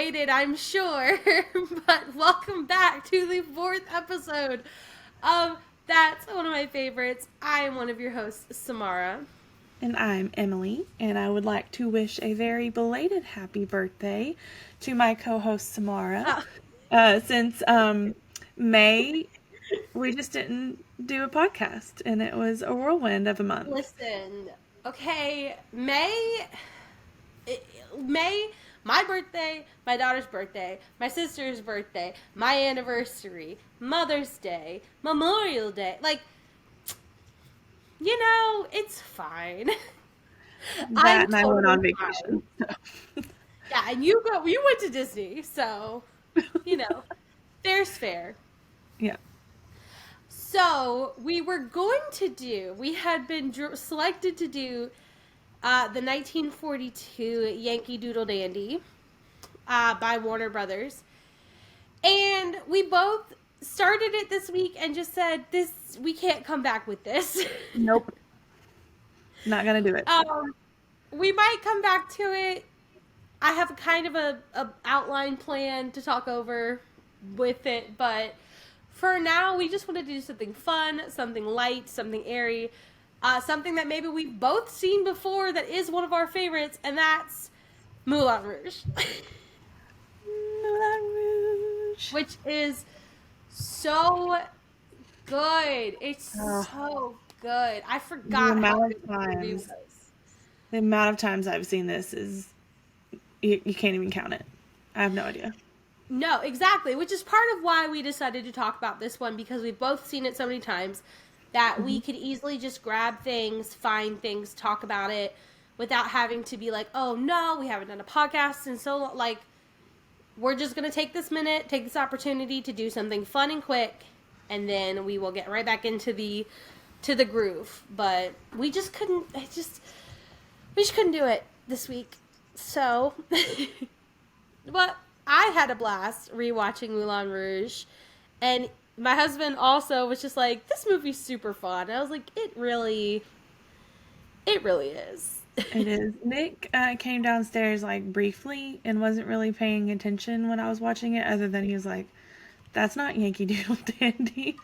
awaited, I'm sure. But welcome back to the fourth episode of That's One of My Favorites. I am one of your hosts, Samara. And I'm Emily, and I would like to wish a very belated happy birthday to my co-host Samara. Since May, we just didn't do a podcast, and it was a whirlwind of a month. Listen, okay, May, my birthday, my daughter's birthday, my sister's birthday, my anniversary, Mother's Day, Memorial Day. Like, it's fine. That and I went on vacation. So. Yeah, and you went to Disney, so fair's fair. Yeah. So we had been selected to do the 1942 Yankee Doodle Dandy by Warner Brothers, and we both started it this week and just said, we can't come back with this. Nope. Not gonna do it. We might come back to it. I have kind of a outline plan to talk over with it, but for now, we just wanted to do something fun, something light, something airy, something that maybe we've both seen before that is one of our favorites, and that's Moulin Rouge. Moulin Rouge. Which is so good. It's so good. I forgot how good the movie was. The amount of times I've seen this is, you can't even count it. I have no idea. No, exactly, which is part of why we decided to talk about this one, because we've both seen it so many times that we could easily just grab things, find things, talk about it without having to be like, oh no, we haven't done a podcast in so long. Like, we're just going to take this opportunity to do something fun and quick, and then we will get right back into the groove. But we just couldn't do it this week. So, but I had a blast rewatching Moulin Rouge, and my husband also was just like, this movie's super fun. And I was like, it really is. It is. Nick came downstairs like briefly and wasn't really paying attention when I was watching it, other than he was like, that's not Yankee Doodle Dandy.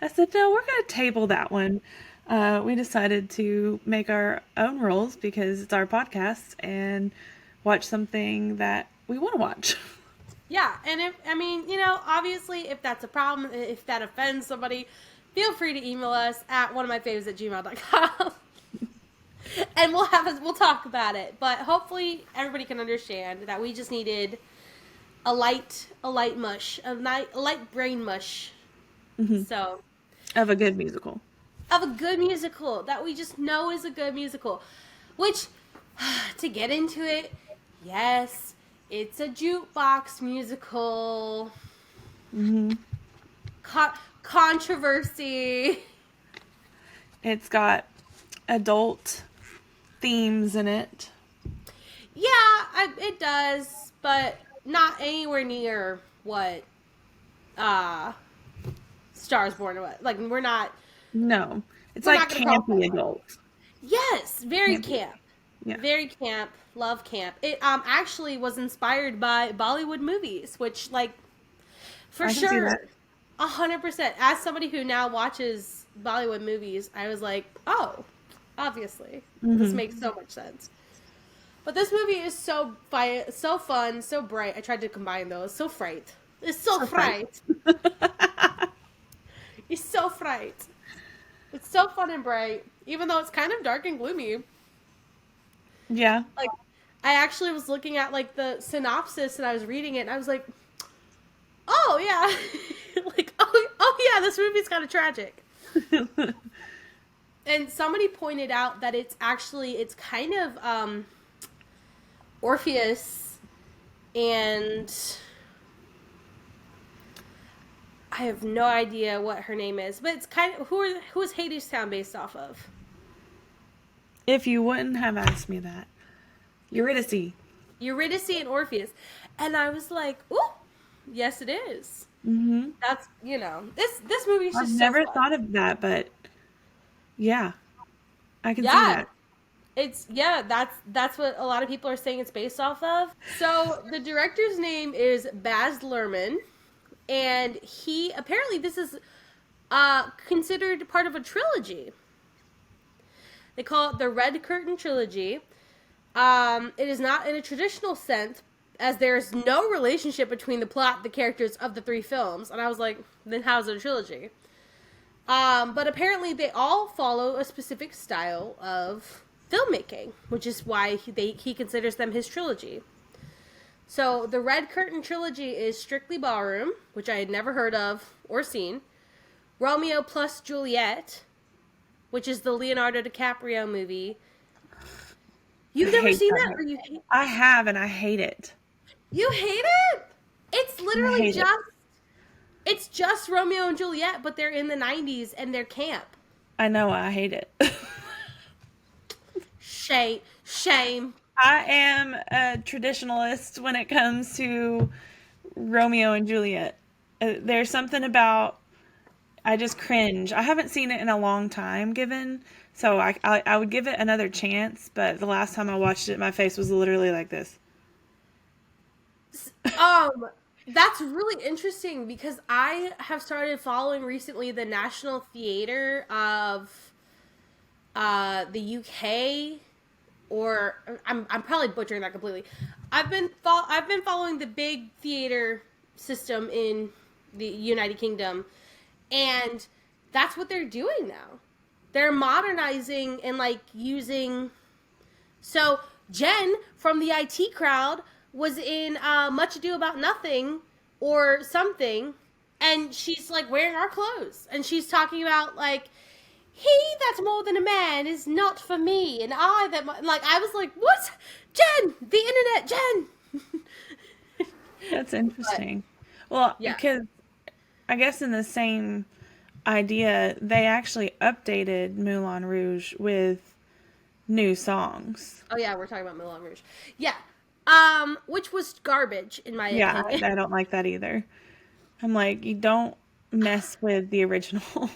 I said, no, we're going to table that one. We decided to make our own rules because it's our podcast and watch something that we want to watch. Yeah, and obviously, if that's a problem, if that offends somebody, feel free to email us at oneofmyfaves@gmail.com. And we'll talk about it. But hopefully everybody can understand that we just needed a light brain mush. Mm-hmm. So, of a good musical. That we just know is a good musical. Which, to get into it, yes, it's a jukebox musical. Mm-hmm. Controversy. It's got adult themes in it. Yeah, it does, but not anywhere near what Stars Born or what. Like, we're not. No, it's like campy adult. Yes, very camp. Yeah. Very camp. Love camp. It actually was inspired by Bollywood movies, which, like, for sure, 100%. As somebody who now watches Bollywood movies, I was like, oh, obviously, this makes so much sense. But this movie is so fun, so bright. I tried to combine those. So fright. It's so fright. It's so fright. It's so fun and bright, even though it's kind of dark and gloomy. Yeah. Like, I actually was looking at, like, the synopsis, and I was reading it, and I was like, oh, yeah. Like, oh, yeah, this movie's kind of tragic. And somebody pointed out that it's kind of, Orpheus and I have no idea what her name is, but it's kind of who is Hadestown based off of? If you wouldn't have asked me that, Eurydice and Orpheus, and I was like, "Ooh, yes, it is." Mm-hmm. That's this movie's just. I've never thought of that, but yeah, I can see that. That's what a lot of people are saying it's based off of. So the director's name is Baz Luhrmann, and he apparently this is considered part of a trilogy. They call it the Red Curtain trilogy. It is not in a traditional sense, as there is no relationship between the plot, the characters of the three films. And I was like, then how's it a trilogy? But apparently they all follow a specific style of filmmaking, which is why he considers them his trilogy. So the Red Curtain trilogy is Strictly Ballroom, which I had never heard of or seen, Romeo plus Juliet, which is the Leonardo DiCaprio movie. You've never seen that? Or you hate? I have, and I hate it. You hate it? It's literally it's just Romeo and Juliet, but they're in the 90s and they're camp. I know, I hate it. Shame. I am a traditionalist when it comes to Romeo and Juliet. There's something about, I just cringe. I haven't seen it in a long time, so I would give it another chance, but the last time I watched it, my face was literally like this. That's really interesting because I have started following recently the National Theatre of the UK, or I'm probably butchering that completely. I've been following the big theater system in the United Kingdom, and that's what they're doing now. They're modernizing and like using. So Jen from the IT crowd was in Much Ado About Nothing or something, and she's like wearing our clothes, and she's talking about like, he that's more than a man is not for me, and I that like, I was like, what? Jen, the internet, Jen. That's interesting. Well, yeah. Because I guess in the same idea, they actually updated Moulin Rouge with new songs. Oh yeah, we're talking about Moulin Rouge. Yeah. Which was garbage in my opinion. Yeah, I don't like that either. I'm like, you don't mess with the original.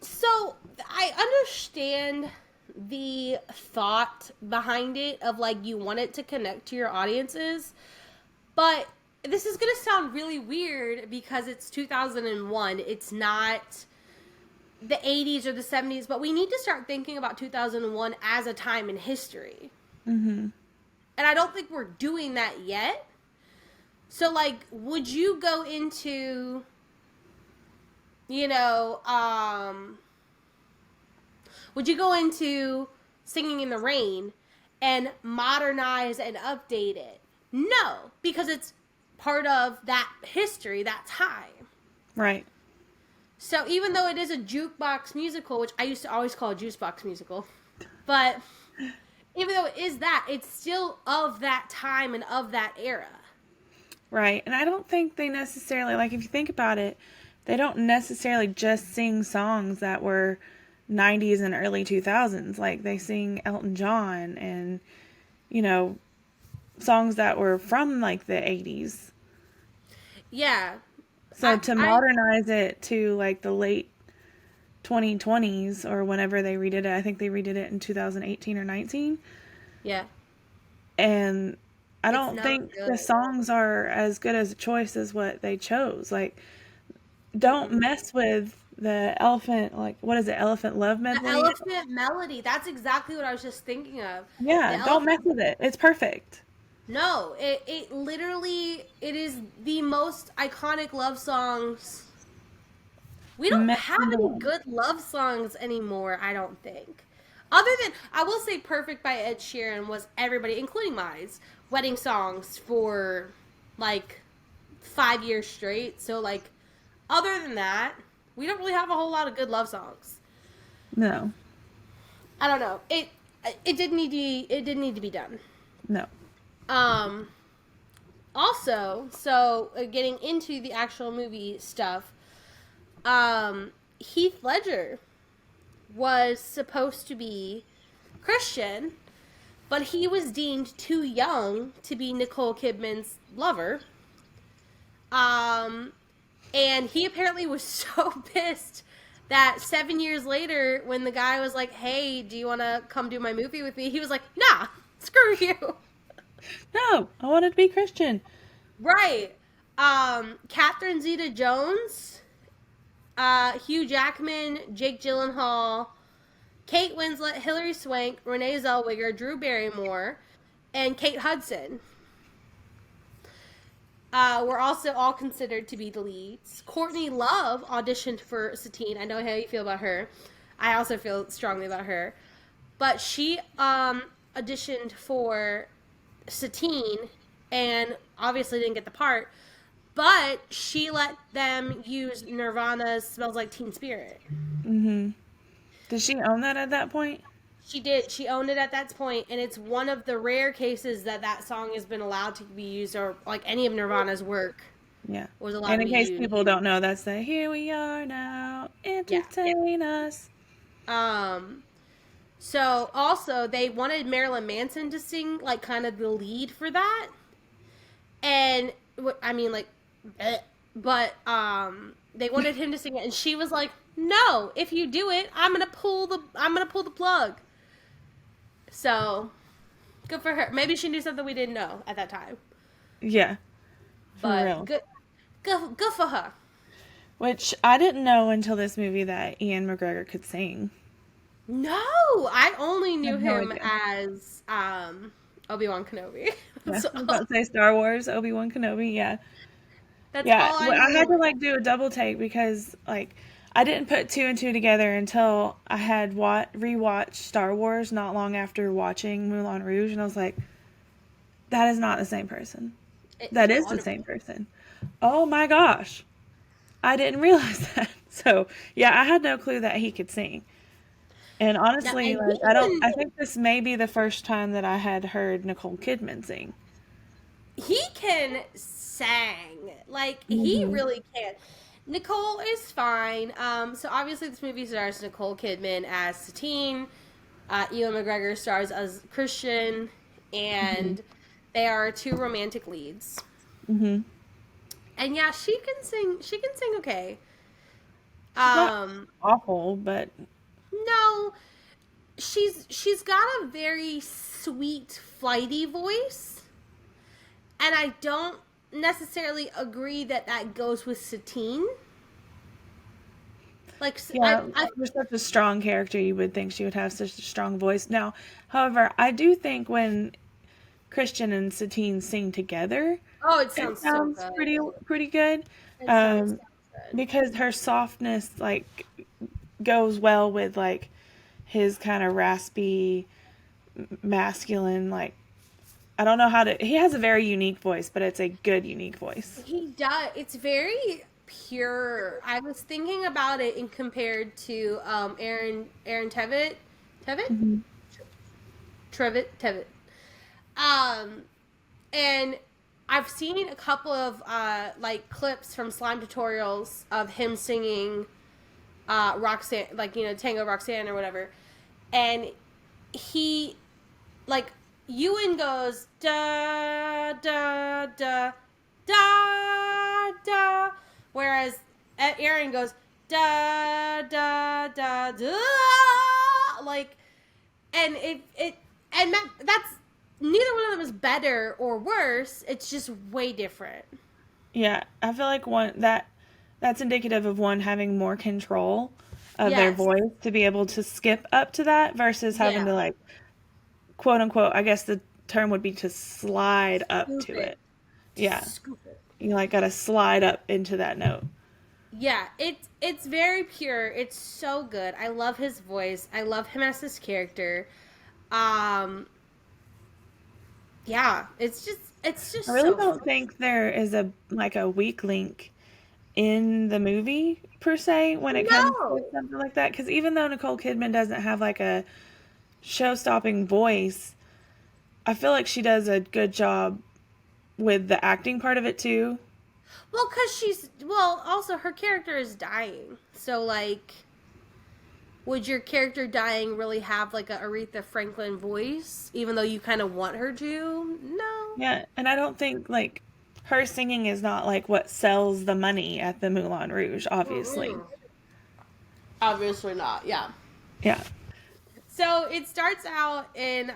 So, I understand the thought behind it of like you want it to connect to your audiences, but this is going to sound really weird because it's 2001. It's not the 80s or the 70s, but we need to start thinking about 2001 as a time in history. Mm-hmm. And I don't think we're doing that yet. So, like, would you go into, would you go into Singing in the Rain and modernize and update it? No, because it's part of that history, that time. Right. So even though it is a jukebox musical, which I used to always call a juicebox musical, but even though it is that, it's still of that time and of that era. Right. And I don't think they necessarily, like, if you think about it, they don't necessarily just sing songs that were 90s and early 2000s. Like, they sing Elton John and, songs that were from, like, the 80s. Yeah. So to modernize it to, like, the late 2020s or whenever they redid it, I think they redid it in 2018 or 19. Yeah. And I don't think the songs are as good as a choice as what they chose. Like, don't mess with the elephant, like, what is it, Elephant Love Medley? The Elephant Melody. That's exactly what I was just thinking of. Yeah, don't mess with it. It's perfect. No, it literally, it is the most iconic love songs. We don't have any good love songs anymore, I don't think. Other than, I will say Perfect by Ed Sheeran was everybody, including mine, wedding songs for, like, 5 years straight. So, like, other than that, we don't really have a whole lot of good love songs. No. I don't know. It didn't need to be done. No. Also, so getting into the actual movie stuff, Heath Ledger was supposed to be Christian, but he was deemed too young to be Nicole Kidman's lover. And he apparently was so pissed that 7 years later, when the guy was like, "Hey, do you want to come do my movie with me?" He was like, "Nah, screw you." No, I wanted to be Christian. Right. Catherine Zeta-Jones, Hugh Jackman, Jake Gyllenhaal, Kate Winslet, Hilary Swank, Renee Zellweger, Drew Barrymore, and Kate Hudson were also all considered to be the leads. Courtney Love auditioned for Satine. I know how you feel about her. I also feel strongly about her. But she auditioned for Satine and obviously didn't get the part. But she let them use Nirvana's Smells Like Teen Spirit. Mm-hmm. Did she own that at that point? She did. She owned it at that point, and it's one of the rare cases that that song has been allowed to be used, or like any of Nirvana's work Yeah. was allowed And to in be case used. people don't know, that's the "Here We Are Now, Yeah. Entertain Us." Um. So also they wanted Marilyn Manson to sing like kind of the lead for that, and I mean like, but they wanted him to sing it, and she was like, "No, if you do it, I'm gonna pull the plug." So good for her. Maybe she knew something we didn't know at that time. Yeah, for But real. good for her. Which I didn't know until this movie that Ian McGregor could sing. No, I only I knew had no him idea. as Obi-Wan Kenobi. Yeah, that's I was all. about to say Star Wars, Obi-Wan Kenobi. Yeah, That's yeah. all I Well, I knew had him to as. like do a double take because like I didn't put two and two together until I had rewatched Star Wars not long after watching Moulin Rouge, and I was like, that is not the same person. It's That is the 100%. same person. Oh my gosh. I didn't realize that. So, yeah, I had no clue that he could sing. And Now, honestly, and like I think this may be the first time that I had heard Nicole Kidman sing. he can sing. Like he Mhm. really can. Nicole is fine. So obviously this movie stars Nicole Kidman as Satine. Ewan McGregor stars as Christian, Mhm. and they are two romantic leads. Mhm. And yeah, she can sing. She can sing okay. She's not Um, awful, but no, she's got a very sweet, flighty voice, and I don't necessarily agree that that goes with Satine. Like yeah, for such a strong character, you would think she would have such a strong voice. Now, however, I do think when Christian and Satine sing together, oh, it it sounds so sounds good. pretty good. It sounds Um, so good. because her softness like goes well with like his kind of raspy masculine like I don't know how to he has a very unique voice, but it's a good unique voice. He does. It's very pure. I was thinking about it in compared to Aaron Tevitt, Hmm. Tevitt. Um, and I've seen a couple of like clips from slime tutorials of him singing Roxanne, like Tango Roxanne or whatever, and he like Ewan goes da da da da da, whereas Aaron goes da da da da, like, and it and that's neither one of them is better or worse. It's just way different. Yeah, I feel like that's indicative of one having more control of their Yes. voice to be able to skip up to that versus having Yeah. to like quote unquote, I guess the term would be to slide up Scoop to it. it. Yeah. Just scoop it. You like got to slide up into that note. Yeah, it's very pure. It's so good. I love his voice. I love him as his character. Um, yeah, it's I just really so fun. don't think there is a like a weak link in the movie per se when it comes to No. something like that because even though Nicole Kidman doesn't have like a show-stopping voice, I feel like she does a good job with the acting part of it too. Well, cuz also her character is dying. So like would your character dying really have like a Aretha Franklin voice even though you kind of want her to? No. Yeah, and I don't think like her singing is not like what sells the money at the Moulin Rouge, obviously. Mm-mm. Obviously not. Yeah. Yeah. So it starts out in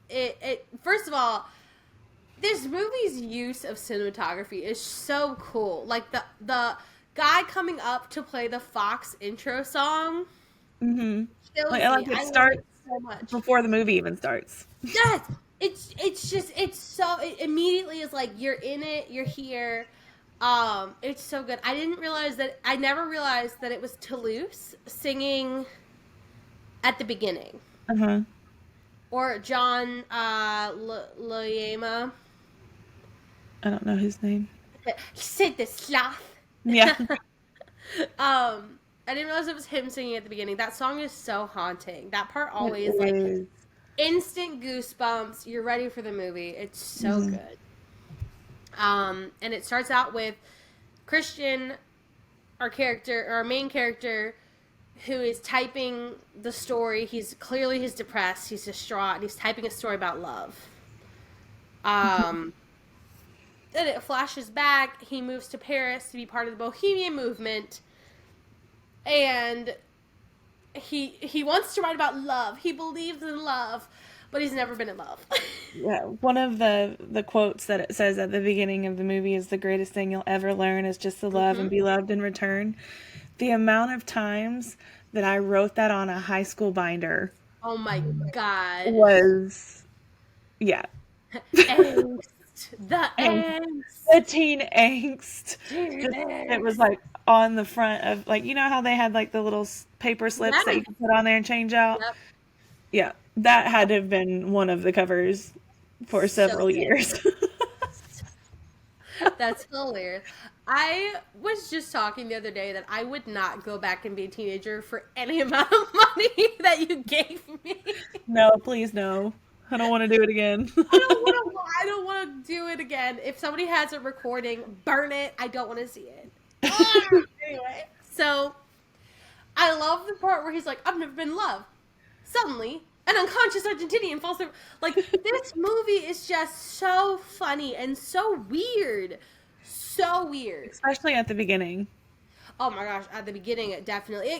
it first of all, this movie's use of cinematography is so cool. Like the guy coming up to play the Fox intro song Mm-hmm. kills me. Like it I love starts it so much. before the movie even starts. Yes, it's just it's so it immediately is like you're in it, you're here. It's so good. I never realized that it was Toulouse singing at the beginning, Uh-huh. or John Loyema. I don't know his name. He said the sloth. Yeah. I didn't realize it was him singing at the beginning. That song is so haunting. That part It always like is. instant goosebumps. You're ready for the movie. It's so Mhm. good. And it starts out with Christian, our main character, who is typing the story. He's depressed. He's distraught. And he's typing a story about love. Then it flashes back. He moves to Paris to be part of the Bohemian movement, and he wants to write about love. He believes in love, but he's never been in love. Yeah, one of the quotes that it says at the beginning of the movie is the greatest thing you'll ever learn is just to love and be loved in return. The amount of times that I wrote that on a high school binder Oh my god. was, yeah. Angst. The Angst. angst. The teen angst. Teen Just, it was angst. like on the front of, like, you know how they had like the little paper slips that Yeah. you could put on there and change out? Yep. Yeah, that had to have been one of the covers for So several good. years. That's hilarious. I was just talking the other day that I would not go back and be a teenager for any amount of money that you gave me. No, please no. I don't want to do it again. I don't want to do it again. If somebody has a recording, burn it. I don't want to see it. Ah! Anyway, so I love the part where he's like, "I've never been in love." Suddenly, an unconscious Argentinian falls through. Like, this movie is just so funny and so weird. So weird. Especially at the beginning. Oh my gosh, at the beginning, it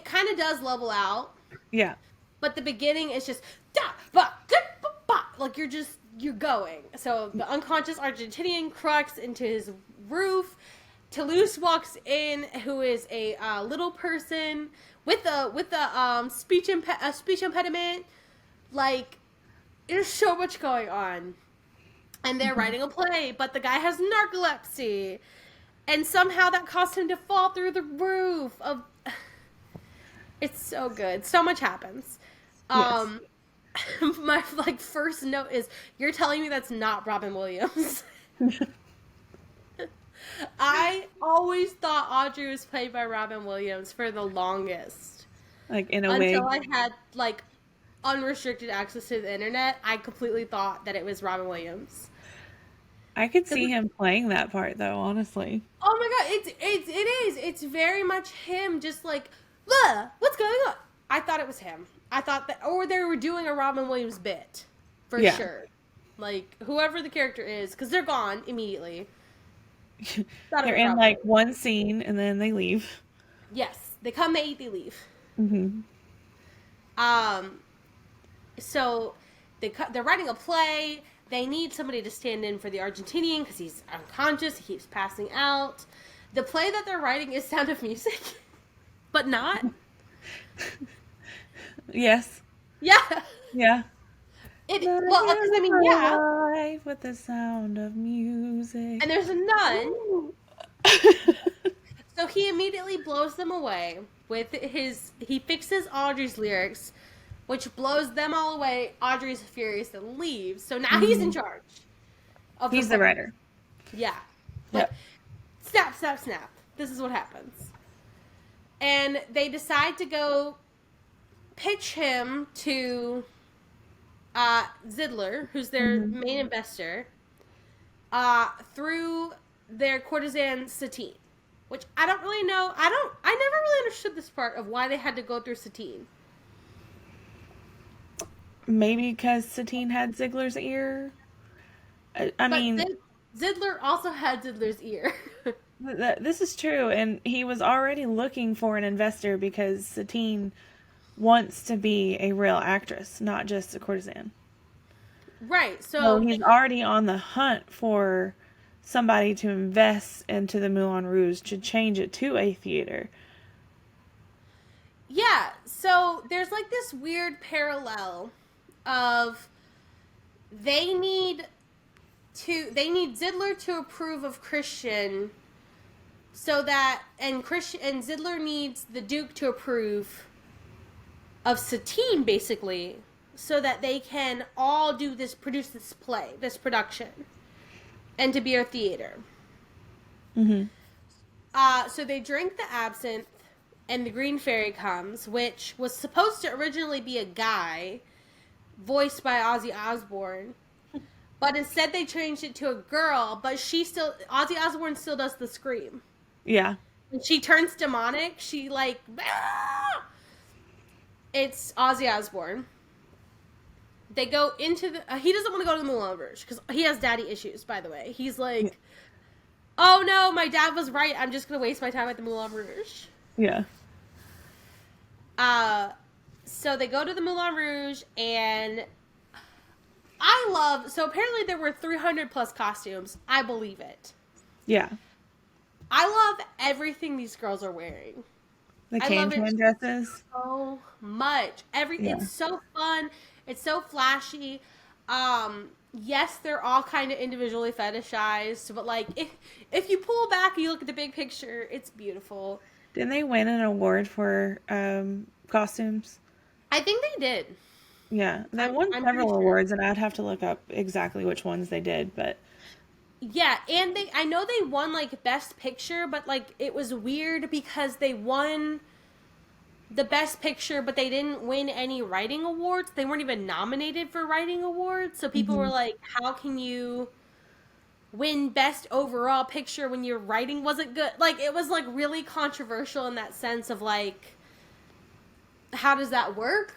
kind of does level out. Yeah. But the beginning is just da ba da ba ba. Like you're going. So the unconscious Argentinian cracks into his roof. Toulouse walks in, who is a little person with a speech impediment. Like, there's so much going on, and they're writing a play, but the guy has narcolepsy, and somehow that caused him to fall through the roof of. It's so good. So much happens. Yes. My first note is you're telling me that's not Robin Williams. I always thought Audrey was played by Robin Williams for the longest. Like, in a way. Until I had unrestricted access to the internet, I completely thought that it was Robin Williams. I could see him playing that part, though, honestly. Oh my god, it is. It's very much him, just like, what's going on? I thought it was him. I thought that, or they were doing a Robin Williams bit, for sure. Like, whoever the character is, because they're gone immediately. They're in, like, one scene, and then they leave. Yes, they come, they eat, they leave. Mm-hmm. So they're writing a play. They need somebody to stand in for the Argentinian because he's unconscious. He keeps passing out. The play that they're writing is Sound of Music, but not. Yes. Yeah. Yeah. Well, because I mean, yeah. Life with the sound of music. And there's a nun. So he immediately blows them away with he fixes Audrey's lyrics, which blows them all away. Audrey's furious and leaves. So now he's in charge. He's the writer. Yeah. Yep. Snap, snap, snap. This is what happens. And they decide to go pitch him to Zidler, who's their main investor, through their courtesan Satine. Which I don't really know. I never really understood this part of why they had to go through Satine. Maybe because Satine had Ziegler's ear. I mean, Zidler also had Zidler's ear. This is true, and he was already looking for an investor because Satine wants to be a real actress, not just a courtesan. Right. So So he's already on the hunt for somebody to invest into the Moulin Rouge to change it to a theater. yeah, so there's like this weird parallel of they need they need Zidler to approve of Christian so that and Zidler needs the Duke to approve of Satine basically so that they can all produce this play, this production and to be a theater. Mm-hmm. So they drink the absinthe, and the Green Fairy comes, which was supposed to originally be a guy, voiced by Ozzy Osbourne, but instead they changed it to a girl. But Ozzy Osbourne still does the scream. Yeah. When she turns demonic, she like, ah! It's Ozzy Osbourne. They go into the. He doesn't want to go to the Moulin Rouge because he has daddy issues. By the way, he's like, oh no, my dad was right. I'm just gonna waste my time at the Moulin Rouge. Yeah. So they go to the Moulin Rouge, and so apparently there were 300 plus costumes. I believe it. Yeah. I love everything these girls are wearing. The I love can it dresses. so much. Yeah. It's so fun. It's so flashy. Yes, they're all kind of individually fetishized, but like if you pull back and you look at the big picture, it's beautiful. Didn't they win an award for costumes? I think they did. Yeah, they won I'm several pretty sure. awards, and I'd have to look up exactly which ones they did. But Yeah, and I know they won like best picture, but like it was weird because they won the best picture, but they didn't win any writing awards. They weren't even nominated for writing awards. So people were Mhm. like, "How can you win best overall picture when your writing wasn't good?" Like it was like really controversial in that sense of like, how does that work?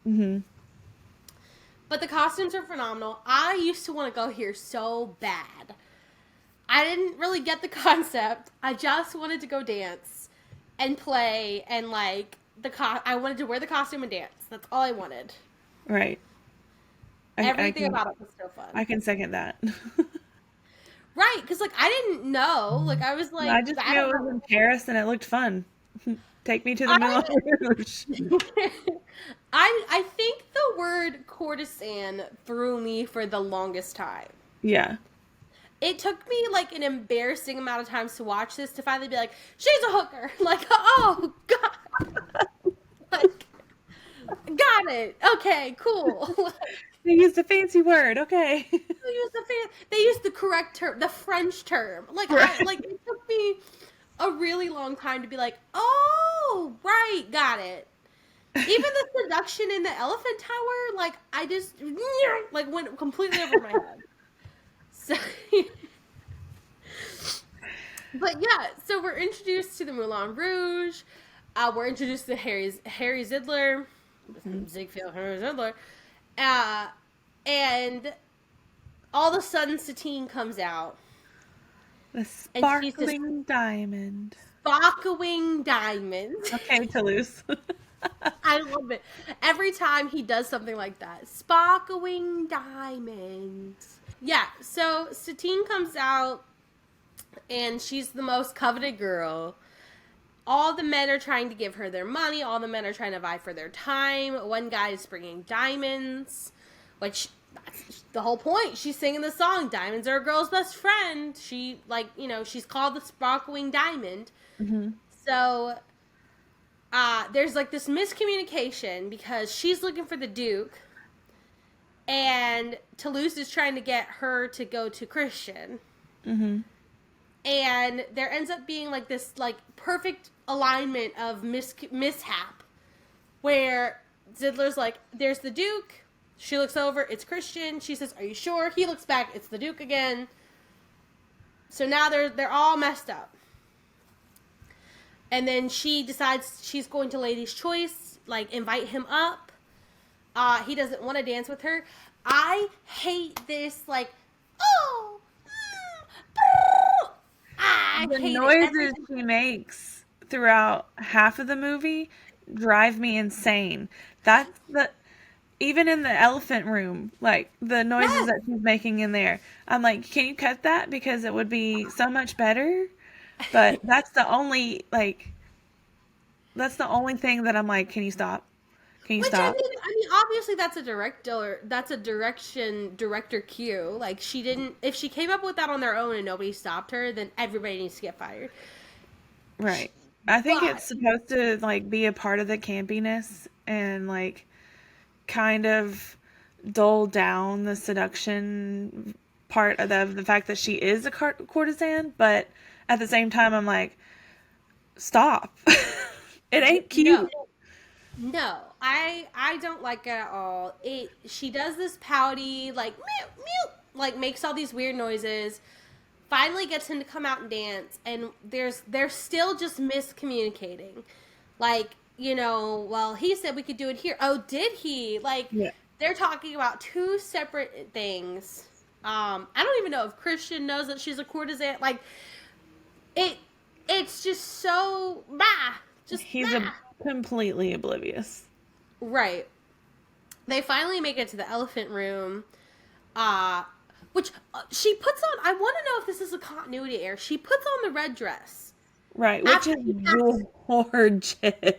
Mhm. But the costumes are phenomenal. I used to want to go here so bad. I didn't really get the concept. I just wanted to go dance and play and like I wanted to wear the costume and dance. That's all I wanted. Right. I Everything can about it was so I fun. can second that. Right, because like I didn't know. Like I was like, I just I knew don't it was know. in Paris and it looked fun. Take me to the I Moulin Rouge. I think the word courtesan threw me for the longest time. Yeah. It took me like an embarrassing amount of times to watch this to finally be like, she's a hooker. Like, oh god, like, got it. Okay, cool. They used a fancy word. Okay. They used the correct term, the French term. Right. It took me a really long time to be like, oh right, got it. Even the seduction in the elephant tower, like I just like went completely over my head. So, but yeah, so we're introduced to the Moulin Rouge. We're introduced to Harry Zidler, Mhm. Ziegfeld Harry Zidler, uh, and all of a sudden Satine comes out, The and she's just sparkling diamond. sparkling diamonds. Okay, Toulouse. I love it. Every time he does something like that, sparkling diamonds. Yeah, so Satine comes out, and she's the most coveted girl. All the men are trying to give her their money. All the men are trying to vie for their time. One guy is bringing diamonds, which that's the whole point. She's singing the song, "Diamonds are a girl's best friend." She, like, she's called the sparkling diamond. Hmm. So, there's like this miscommunication because she's looking for the Duke, and Toulouse is trying to get her to go to Christian. Hmm. And there ends up being like this like perfect alignment of mishap where Zidler's like, there's the Duke. She looks over, it's Christian. She says, are you sure? He looks back, it's the Duke again. So now they're all messed up. And then she decides she's going to Lady's Choice, like invite him up. He doesn't want to dance with her. I hate this like, oh, I The hate it every noises she makes throughout half of the movie drive me insane. That's the even in the elephant room, like the noises yes. that she's making in there. I'm like, can you cut that because it would be so much better? But that's the only thing that I'm like, can you stop? Can you Which stop? I mean, obviously that's a director cue. Like she didn't, if she came up with that on their own and nobody stopped her, then everybody needs to get fired. Right. I think But it's supposed to like be a part of the campiness and like kind of dull down the seduction part of the fact that she is a courtesan, but at the same time, I'm like, stop. It ain't no, cute. no, I don't like it at all. It she does this pouty like meow meow, like makes all these weird noises. Finally gets him to come out and dance, and they're still just miscommunicating. Like, well, he said we could do it here. Oh, did he? Like, Yeah. they're talking about two separate things. I don't even know if Christian knows that she's a courtesan. Like, it, it's just so just He's completely oblivious. right. They finally make it to the elephant room, uh, which she puts on. I want to know if this is a continuity error. She puts on the red dress Right, which after is he passes. gorgeous.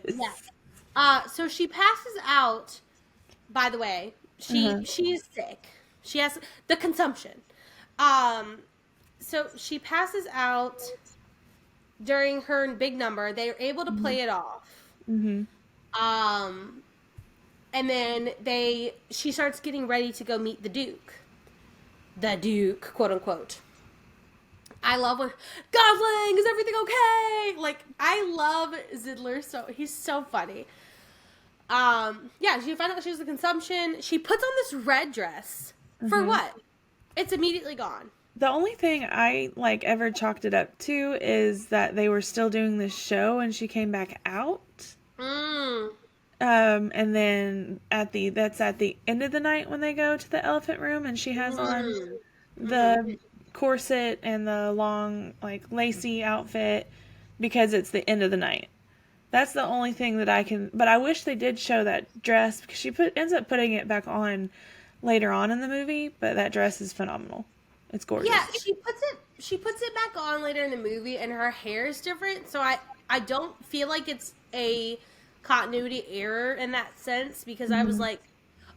Yeah. So she passes out. By the way, Uh-huh. she's sick. She has the consumption. Um, so she passes out during her big number. They are able to play it off. Mm-hmm. Um, and then she starts getting ready to go meet the Duke. The Duke, quote unquote. I love when Gosling, is everything okay? Like I love Zidler, so he's so funny. Yeah, she finds out she has the consumption. She puts on this red dress. For Uh-huh. what? It's immediately gone. The only thing I like ever chalked it up to is that they were still doing this show and she came back out. Mm. And then that's at the end of the night when they go to the elephant room and she has on Mm. Mm-hmm. the corset and the long like lacy outfit because it's the end of the night. That's the only thing that I can. But I wish they did show that dress because she ends up putting it back on later on in the movie. But that dress is phenomenal. It's gorgeous. Yeah, she puts it back on later in the movie, and her hair is different. So I don't feel like it's a continuity error in that sense because I was Mhm. like,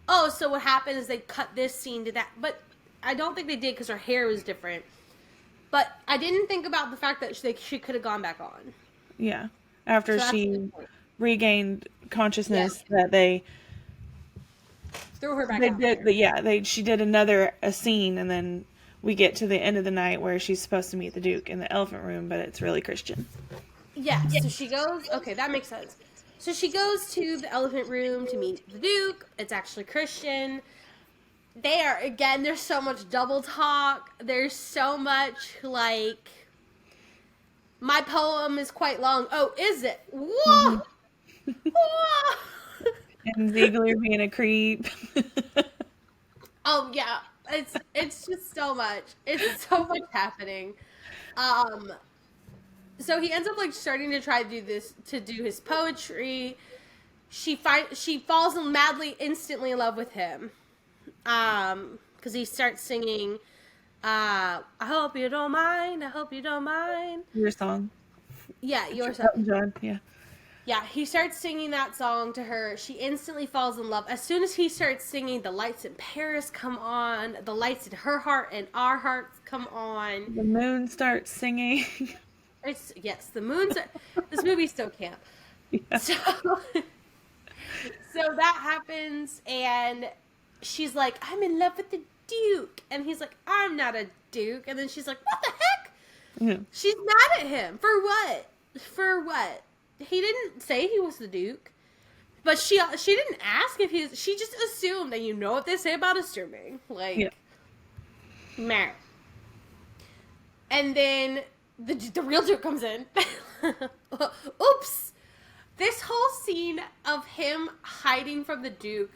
oh, so what happened is they cut this scene to that, but I don't think they did because her hair was different. But I didn't think about the fact that she could have gone back on. Yeah. After So that's a she good point. regained Yeah, consciousness, that they threw her back they out did. there. But yeah, they she did a scene, and then we get to the end of the night where she's supposed to meet the Duke in the elephant room, but it's really Christian. Yeah, so she goes. Okay, that makes sense. So she goes to the elephant room to meet the Duke. It's actually Christian. There's so much double talk. There's so much like my poem is quite long. Oh, is it? Hmm. Whoa! Whoa! And Ziegler being a creep. Oh yeah. It's just so much. It's so much happening. Um so he ends up like starting to try to do his poetry. She falls madly instantly in love with him. Because he starts singing, I hope you don't mind, I hope you don't mind. Your song, Yeah, yours. Elton John. Yeah. Yeah, he starts singing that song to her. She instantly falls in love. As soon as he starts singing, the lights in Paris come on, the lights in her heart and our hearts come on. The moon starts singing. Yes, the moon's. This movie's so camp. Yeah. So, so that happens, and she's like, I'm in love with the Duke. And he's like, I'm not a Duke. And then she's like, what the heck? Yeah. She's mad at him. For what? For what? He didn't say he was the Duke. But she didn't ask if he was. She just assumed that you know what they say about assuming. Like, Yeah. meh. And then the real Duke comes in. Oops. This whole scene of him hiding from the Duke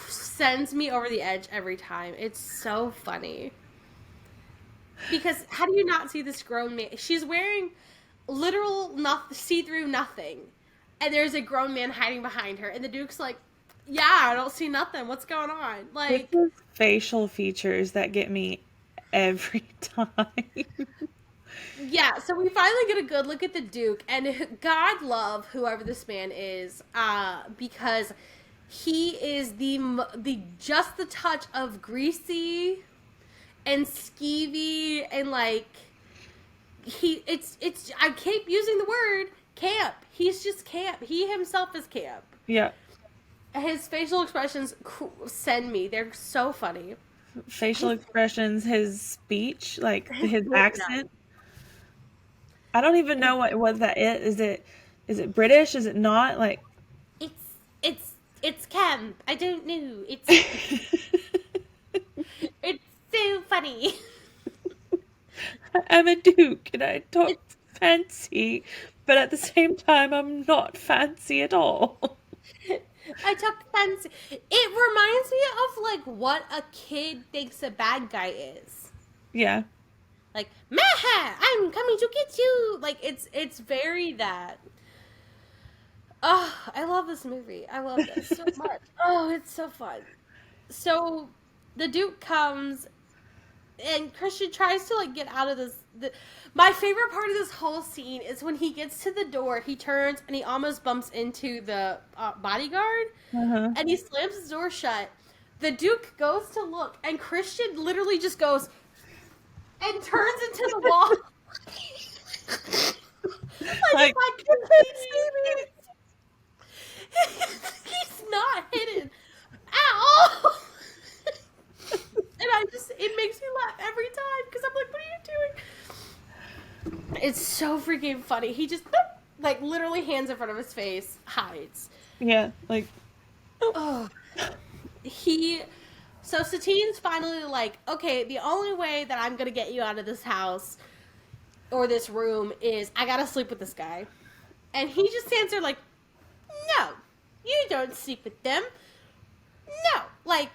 sends me over the edge every time. It's so funny. Because how do you not see this grown man? She's wearing literal see-through nothing, and there's a grown man hiding behind her, and the Duke's like, "Yeah, I don't see nothing. What's going on?" It's Like, those facial features that get me every time. yeah. So we finally get a good look at the Duke, and God love whoever this man is, because he is the just the touch of greasy and skeevy and like it's I keep using the word camp. He's just camp. He himself is camp. Yeah. His facial expressions send me. They're so funny. Facial His, expressions, his speech, like his yeah. accent. I don't even know what that is. Is it British? Is it not? Like It's it's camp. I don't know. It's so funny. I'm a duke and I talk It's fancy, but at the same time I'm not fancy at all. I talk fancy. It reminds me of like what a kid thinks a bad guy is. Yeah. Like, Maha, I'm coming to get you. Like it's very that. Oh, I love this movie. I love this so much. Oh, it's so fun. So the Duke comes and Christian tries to like get out of this. My favorite part of this whole scene is when he gets to the door, he turns and he almost bumps into the bodyguard, Uh-huh. and he slams his door shut. The Duke goes to look, and Christian literally just goes and turns into the wall. Like Like if I could see me. He's not hidden at all. And it makes me laugh every time because I'm like, what are you doing? It's so freaking funny. He just, like, literally hands in front of his face, hides. yeah, like Oh. He, so Satine's finally like, okay, the only way that I'm going to get you out of this house or this room is I got to sleep with this guy. And he just stands there like, no, you don't sleep with them. No. Like,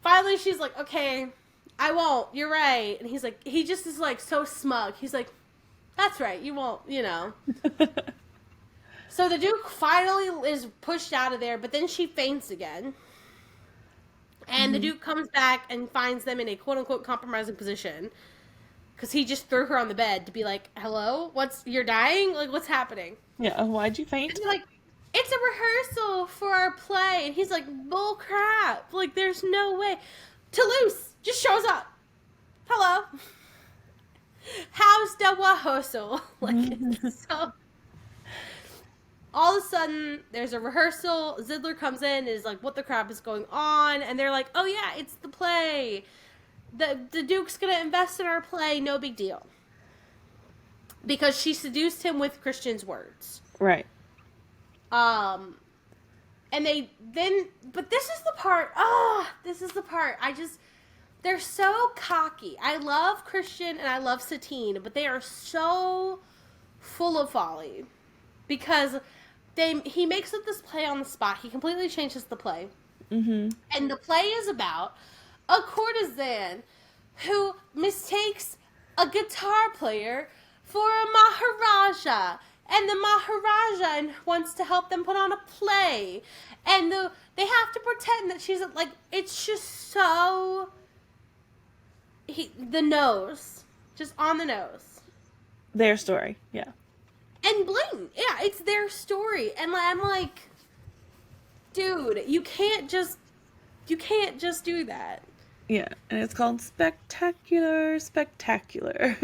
finally she's like, okay, I won't. You're right. And he's like, he just is like so smug. He's like, that's right. You won't, you know. So the Duke finally is pushed out of there, but then she faints again. And the Mhm. Duke comes back and finds them in a quote unquote compromising position. Because he just threw her on the bed to be like, hello? You're dying? Like, what's happening? Yeah, why'd you And faint? they're like, it's a rehearsal for our play. And he's like, bull crap. Like, there's no way. Toulouse just shows up. Hello. How's the rehearsal? Like, it's so. All of a sudden, there's a rehearsal. Zidler comes in and is like, what the crap is going on? And they're like, oh, yeah, it's the play. The Duke's going to invest in our play. No big deal. Because she seduced him with Christian's words. Right. And but this is the part, they're so cocky. I love Christian and I love Satine, but they are so full of folly. Because he makes up this play on the spot. He completely changes the play. Mm-hmm. And the play is about a courtesan who mistakes a guitar player for a Maharaja. And the Maharaja wants to help them put on a play. And they have to pretend that she's like, it's just so. The nose. Just on the nose. Their story, yeah. And blatant. Yeah, it's their story. And I'm like, dude, you can't just do that. Yeah, and it's called Spectacular. Spectacular.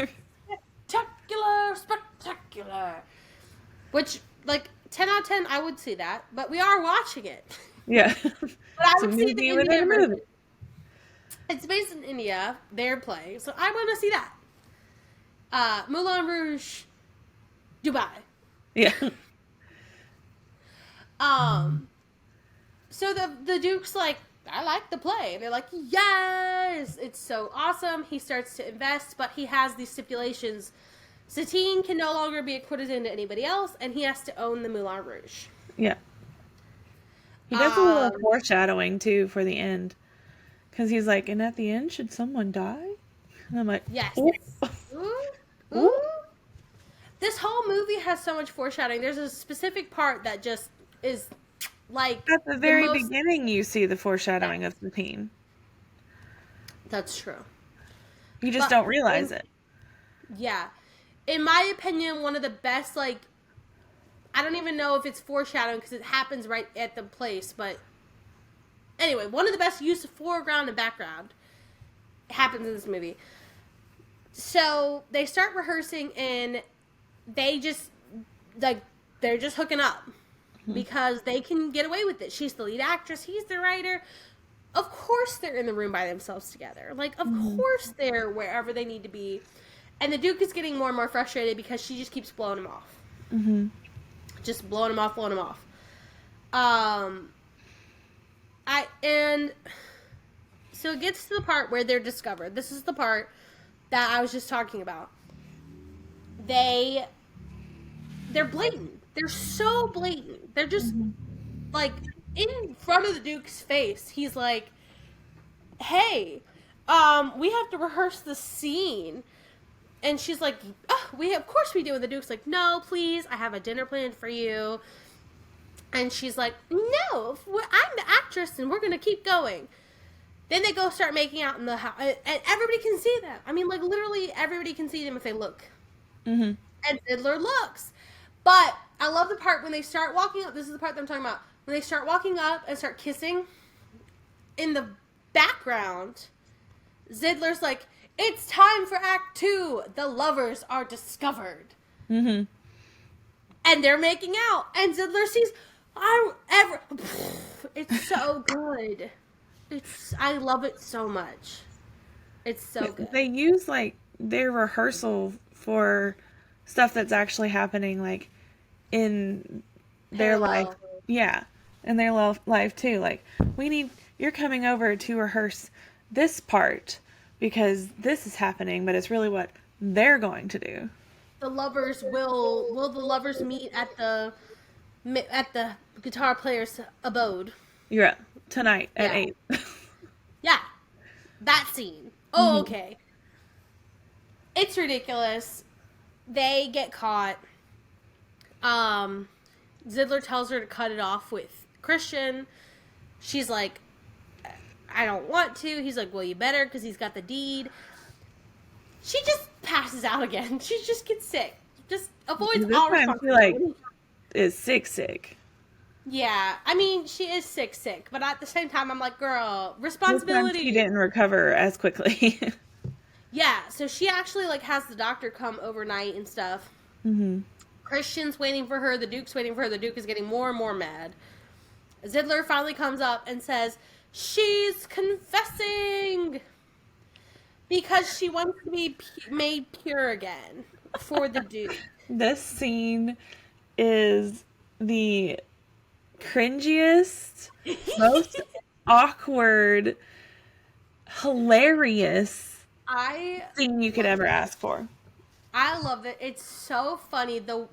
Which, like, 10 out of 10, I would see that. But we are watching it. Yeah. But I It's a would see the movie within India a version. movie. It's based in India, their play. So I want to see that. Moulin Rouge, Dubai. Yeah. So the Duke's like, I like the play. And they're like, yes, it's so awesome. He starts to invest, but he has these stipulations. Satine can no longer be a courtesan to anybody else, and he has to own the Moulin Rouge. Yeah. He does a little Um, foreshadowing, too, for the end. Because he's like, and at the end, should someone die? And I'm like, Yes. ooh, Ooh, ooh. ooh. This whole movie has so much foreshadowing. There's a specific part that just is like At the the very most. beginning, you see the Yeah, foreshadowing of the theme. that's true. You just But don't realize in it. yeah, in my opinion, one of the best like I don't even know if it's foreshadowing because it happens right at the place, but anyway, one of the best use of foreground and background happens in this movie. So they start rehearsing and they just like they're just hooking up because they can get away with it. She's the lead actress, he's the writer. Of course they're in the room by themselves together. Like of Mm-hmm. course they're wherever they need to be. And the Duke is getting more and more frustrated because she just keeps blowing him off. Mm-hmm. Just blowing him off, blowing him off. Um and so it gets to the part where they're discovered. This is the part that I was just talking about. They they're blatant. They're so blatant. They're just Mm-hmm. like in front of the Duke's face. He's like, "Hey, we have to rehearse the scene." And she's like, oh, of course we do. And the Duke's like, "No, please, I have a dinner planned for you." And she's like, "No, I'm the actress and we're going to keep going." Then they go start making out in the house. And everybody can see them. I mean, like, literally everybody can see them if they look. Mm-hmm. And Fiddler looks. But I love the part when they start walking up. This is the part that I'm talking about. When they start walking up and start kissing, in the background, Zidler's like, "It's time for Act 2. The lovers are discovered." Mm-hmm. And they're making out. And Zidler sees, I don't ever. It's so good. I love it so much. It's so good. They use like their rehearsal for stuff that's actually happening, like in their life. Parallel. Yeah, in their life too. Like, you're coming over to rehearse this part because this is happening, but it's really what they're going to do. The lovers will the lovers meet at the guitar player's abode. Yeah, tonight at Yeah. 8. Yeah. That scene. Oh, Mm-hmm. okay. It's ridiculous. They get caught. Um Zidler tells her to cut it off with Christian. She's like, "I don't want to." He's like, "Well, you better," because he's got the deed. She just passes out again. She just gets sick. Just avoids This all time she like responsibility. is sick. Yeah, I mean, she is sick, but at the same time, I'm like, girl, This time she responsibility. didn't recover as quickly. Yeah, so she actually like has the doctor come overnight and stuff. Mm-hmm. Christian's waiting for her. The Duke's waiting for her. The Duke is getting more and more mad. Zidler finally comes up and says, "She's confessing because she wants to be made pure again for the Duke." This scene is the cringiest, most awkward, hilarious I scene you could love ever it. ask for. I love it. It's so funny. The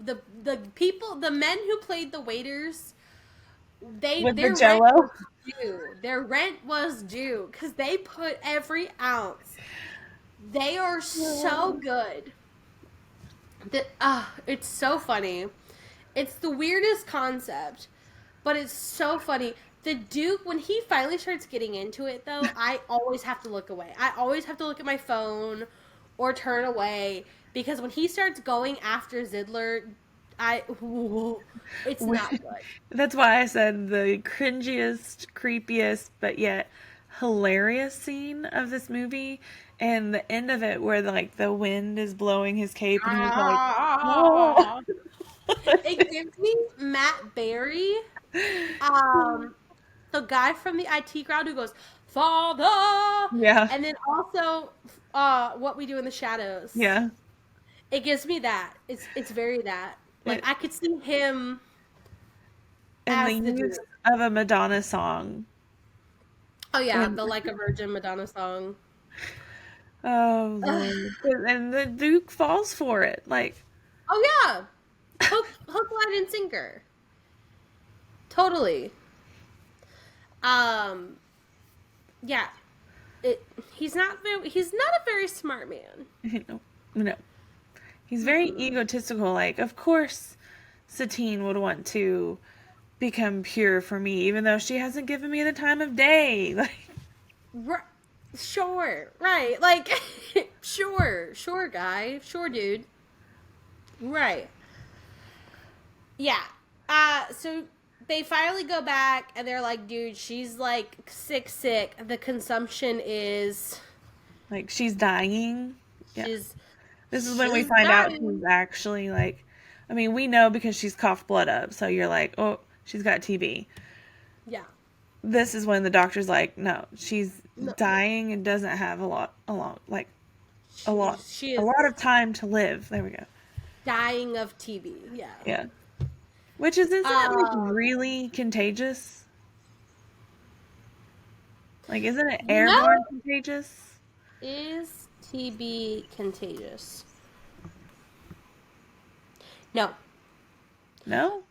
people, the men who played the waiters, With the their rent was jello. due. Their rent was due because they put every ounce. They are so good. It's so funny. It's the weirdest concept, but it's so funny. The Duke, when he finally starts getting into it, though, I always have to look away. I always have to look at my phone or turn away because when he starts going after Zidler, it's not good. That's why I said the cringiest, creepiest, but yet hilarious scene of this movie, and the end of it where the wind is blowing his cape and he's like, "Oh." Ah. It gives me Matt Berry, um, the guy from the IT crowd who goes, "Father," Yeah, and then also What We Do in the Shadows. yeah. It gives me that. It's very that. Like It, I could see him and the as the use Duke. of a Madonna song. Oh yeah, When, the Like a Virgin Madonna song. oh Ugh. Lord. And the Duke falls for it. Like, Oh yeah, hook, line, and sinker. Totally. Um, yeah, he's not a very smart man. No, no. He's very egotistical. Like, of course, Satine would want to become pure for me, even though she hasn't given me the time of day. Like, Sure, right? Like, sure, guy, sure, dude. Right. Yeah. So they finally go back and they're like, dude, she's like sick. The consumption is like she's dying. Yeah. she's This is when we she's find out dying. she's actually like, I mean, we know because she's coughed blood up. So you're like, oh, she's got TB. Yeah. This is when the doctor's like, no, she's No. dying and doesn't have a lot She a is lot of time to live. There we go. dying of TB. Yeah. Yeah. Which isn't that like Um, really contagious? Like, isn't it no. airborne contagious? Is TB contagious? No. No?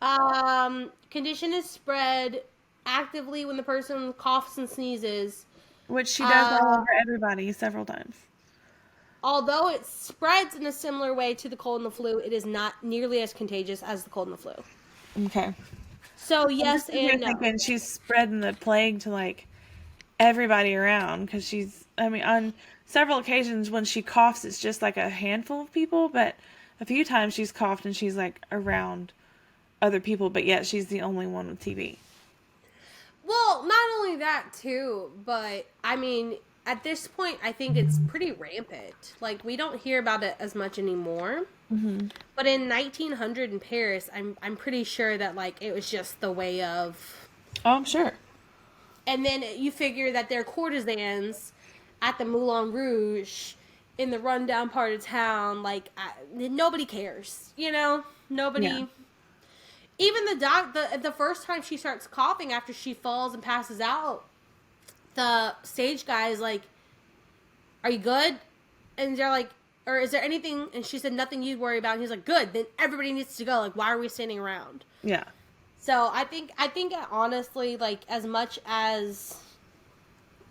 Condition is spread actively when the person coughs and sneezes. Which she does all over everybody several times. Although it spreads in a similar way to the cold and the flu, it is not nearly as contagious as the cold and the flu. Okay. So yes You're and no. thinking she's spreading the plague to like everybody around because I mean, on several occasions when she coughs, it's just like a handful of people, but a few times she's coughed and she's like around other people, but yet she's the only one with TB. Well, not only that too, but I mean, at this point, I think it's pretty rampant. Like we don't hear about it as much anymore. Mm-hmm. But in 1900 in Paris, I'm pretty sure that like it was just the way of. Oh, I'm sure. And then you figure that they're courtesans at the Moulin Rouge in the rundown part of town. Like nobody cares, you know. Nobody. Yeah. Even the first time she starts coughing after she falls and passes out, the stage guy is like, "Are you good?" And they're like, "Or is there anything?" And she said, "Nothing you'd worry about." And he's like, "Good. Then everybody needs to go. Like, why are we standing around?" Yeah. So I think honestly, like as much as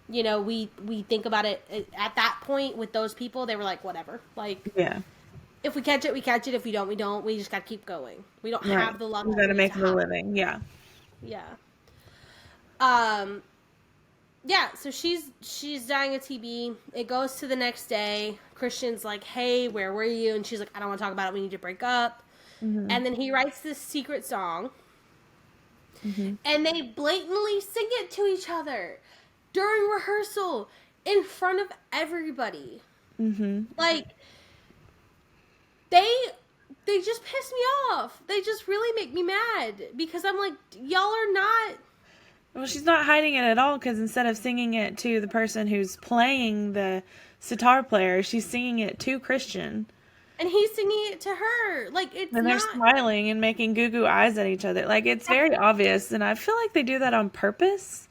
you know, we think about it at that point with those people, they were like, whatever. Like, Yeah. if we catch it, we catch it. If we don't, we don't. We just got to keep going. We don't Right. have the luxury. You gotta make to the have- living. Yeah. Yeah. Yeah, so she's dying of TB. It goes to the next day. Christian's like, "Hey, where were you?" And she's like, "I don't want to talk about it. We need to break up." Mm-hmm. And then he writes this secret song. Mm-hmm. And they blatantly sing it to each other during rehearsal in front of everybody. Mm-hmm. Like they just piss me off. They just really make me mad because I'm like, y'all are not. Well, she's not hiding it at all because instead of singing it to the person who's playing the sitar player, she's singing it to Christian. And he's singing it to her. Like, it's And they're not... smiling and making goo-goo eyes at each other. Like, it's very obvious. And I feel like they do that on purpose.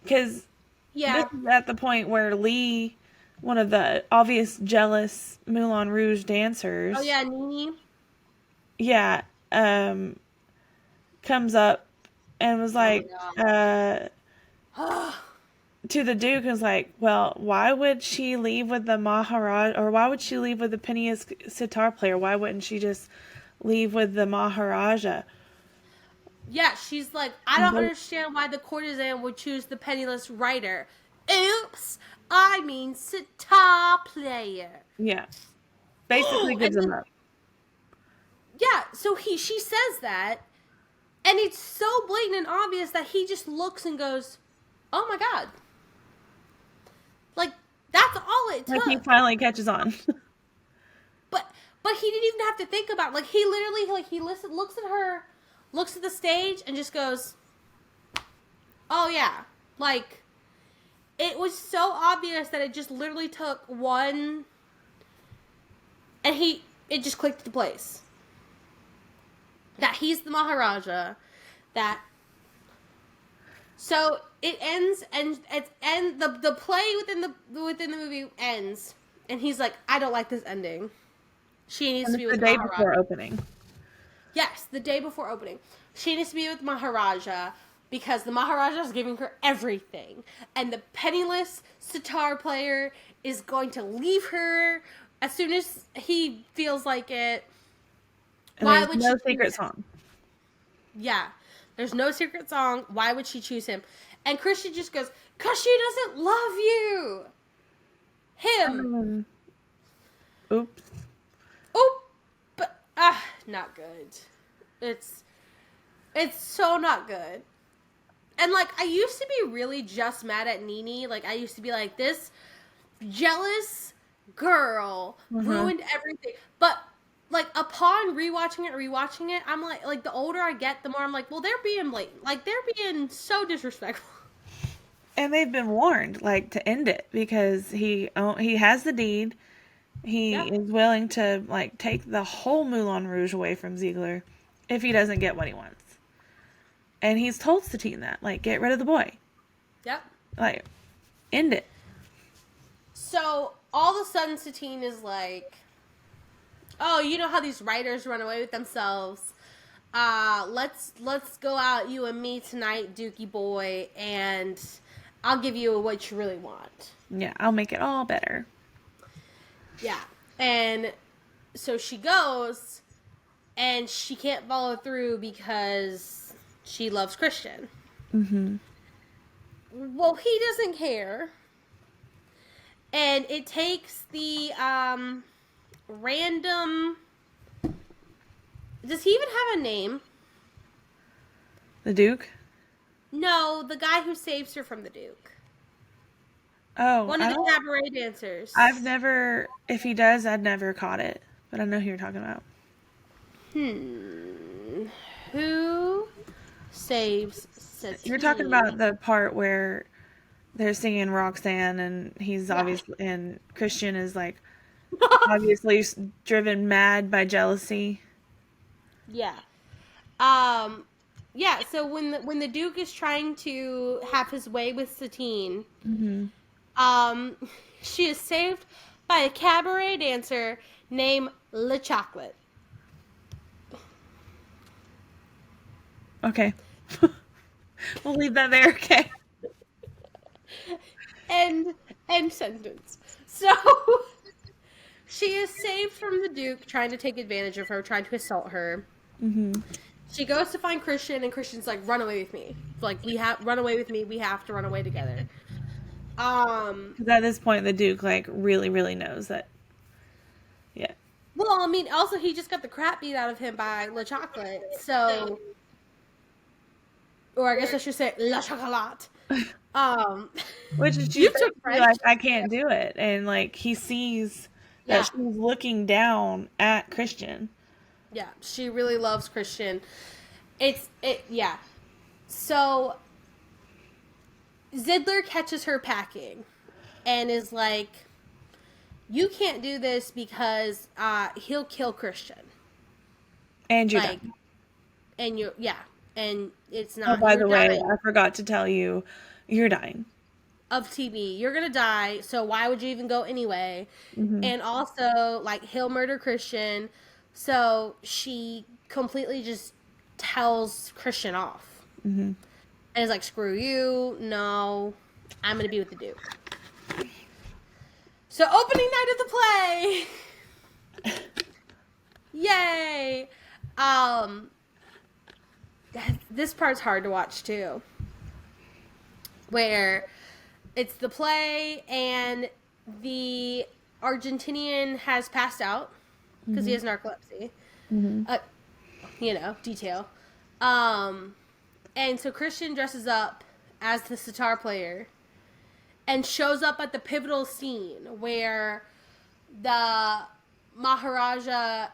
Because Yeah. this is at the point where Lee, one of the obvious jealous Moulin Rouge dancers... Oh, yeah, Nini. Yeah. Comes up and was like... to the Duke and was like, well, why would she leave with the Maharaj, or why would she leave with the penniless sitar player? Why wouldn't she just leave with the Maharaja? Yeah, she's like, I don't understand why the courtesan would choose the penniless writer. Oops, I mean sitar player. Yeah. Basically gives him up. Yeah, so she says that, and it's so blatant and obvious that he just looks and goes, oh my god. Like, that's all it took. Like he finally catches on. But he didn't even have to think about it. Like, he literally, like, looks at her, looks at the stage, and just goes, oh yeah. Like, it was so obvious that it just literally took one, and it just clicked into place. That he's the Maharaja, so it ends, and the play within the movie ends, and he's like, I don't like this ending. She needs to be with the day Maharaja. before opening. Yes, the day before opening. She needs to be with Maharaja. because the Maharaja is giving her everything, and the penniless sitar player is going to leave her as soon as he feels like it. And Why there's would no she choose secret him? song. Yeah, there's no secret song. Why would she choose him? And Christian just goes, "'Cause she doesn't love you." Him. Oops. Oh, but not good. It's so not good. And like I used to be really just mad at Nene. Like I used to be like, this jealous girl ruined everything. But like upon rewatching it, I'm like the older I get, the more I'm like, well, they're being blatant. Like they're being so disrespectful. And they've been warned, like, to end it because he has the deed. He Yep. is willing to, like, take the whole Moulin Rouge away from Ziegler if he doesn't get what he wants. And he's told Satine that, like, get rid of the boy. Yep. Like, end it. So all of a sudden, Satine is like, "Oh, you know how these writers run away with themselves? Let's go out, you and me tonight, Dookie boy, and I'll give you what you really want." Yeah, I'll make it all better. Yeah, and so she goes, and she can't follow through because she loves Christian. Mm-hmm. Well, he doesn't care, and it takes the random. Does he even have a name? The Duke? No, the guy who saves her from the Duke. Oh, One of the cabaret dancers. I've never, if he does, I'd never caught it. But I know who you're talking about. Who saves Satine? You're talking about the part where they're singing Roxanne and he's obviously, and Christian is like, obviously driven mad by jealousy. Yeah. Yeah, so when the Duke is trying to have his way with Satine, she is saved by a cabaret dancer named Le Chocolate. Okay. We'll leave that there, okay? End sentence. So she is saved from the Duke trying to take advantage of her, trying to assault her. Mm-hmm. She goes to find Christian, and Christian's like, "Run away with me! Like run away with me. We have to run away together." Because at this point, the Duke, like, really, really knows that. Yeah. Well, I mean, also he just got the crap beat out of him by Le Chocolate, so, or I guess I should say Le Chocolat. Which is You took French. like, I can't do it, and like he sees that she's looking down at Christian. Yeah, she really loves Christian. Yeah. So Zidler catches her packing and is like, "You can't do this because he'll kill Christian." And you're Like, done. and and it's Oh, not. by the way, dying I forgot to tell you, you're dying. of TB. You're gonna die, so why would you even go anyway? Mm-hmm. And also, like, he'll murder Christian, so she completely just tells Christian off. Mm-hmm. And is like, "Screw you, no, I'm gonna be with the Duke." So, opening night of the play! Yay! This part's hard to watch too. Where it's the play and the Argentinian has passed out because he has narcolepsy. Detail. And so Christian dresses up as the sitar player and shows up at the pivotal scene where the Maharaja,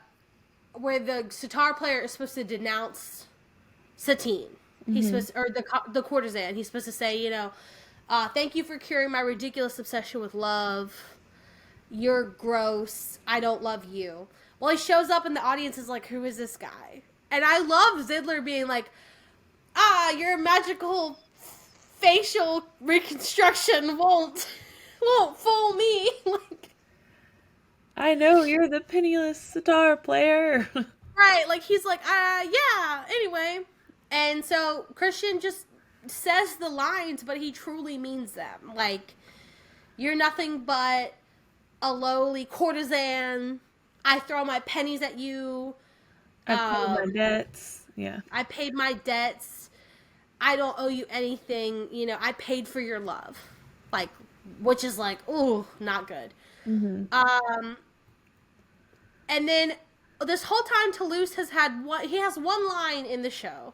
where the sitar player is supposed to denounce Satine. He's supposed to, or the courtesan. He's supposed to say, "Thank you for curing my ridiculous obsession with love. You're gross. I don't love you." Well, he shows up and the audience is like, "Who is this guy?" And I love Zidler being like, "Your magical facial reconstruction won't fool me." Like, I know you're the penniless sitar player. right? Like he's like, yeah. Anyway, and so Christian just says the lines, but he truly means them. Like, you're nothing but a lowly courtesan. I throw my pennies at you. I paid my debts. Yeah. I paid my debts. I don't owe you anything. You know, I paid for your love. Like, which is like, ooh, not good. Mm-hmm. And then this whole time, Toulouse has had he has one line in the show,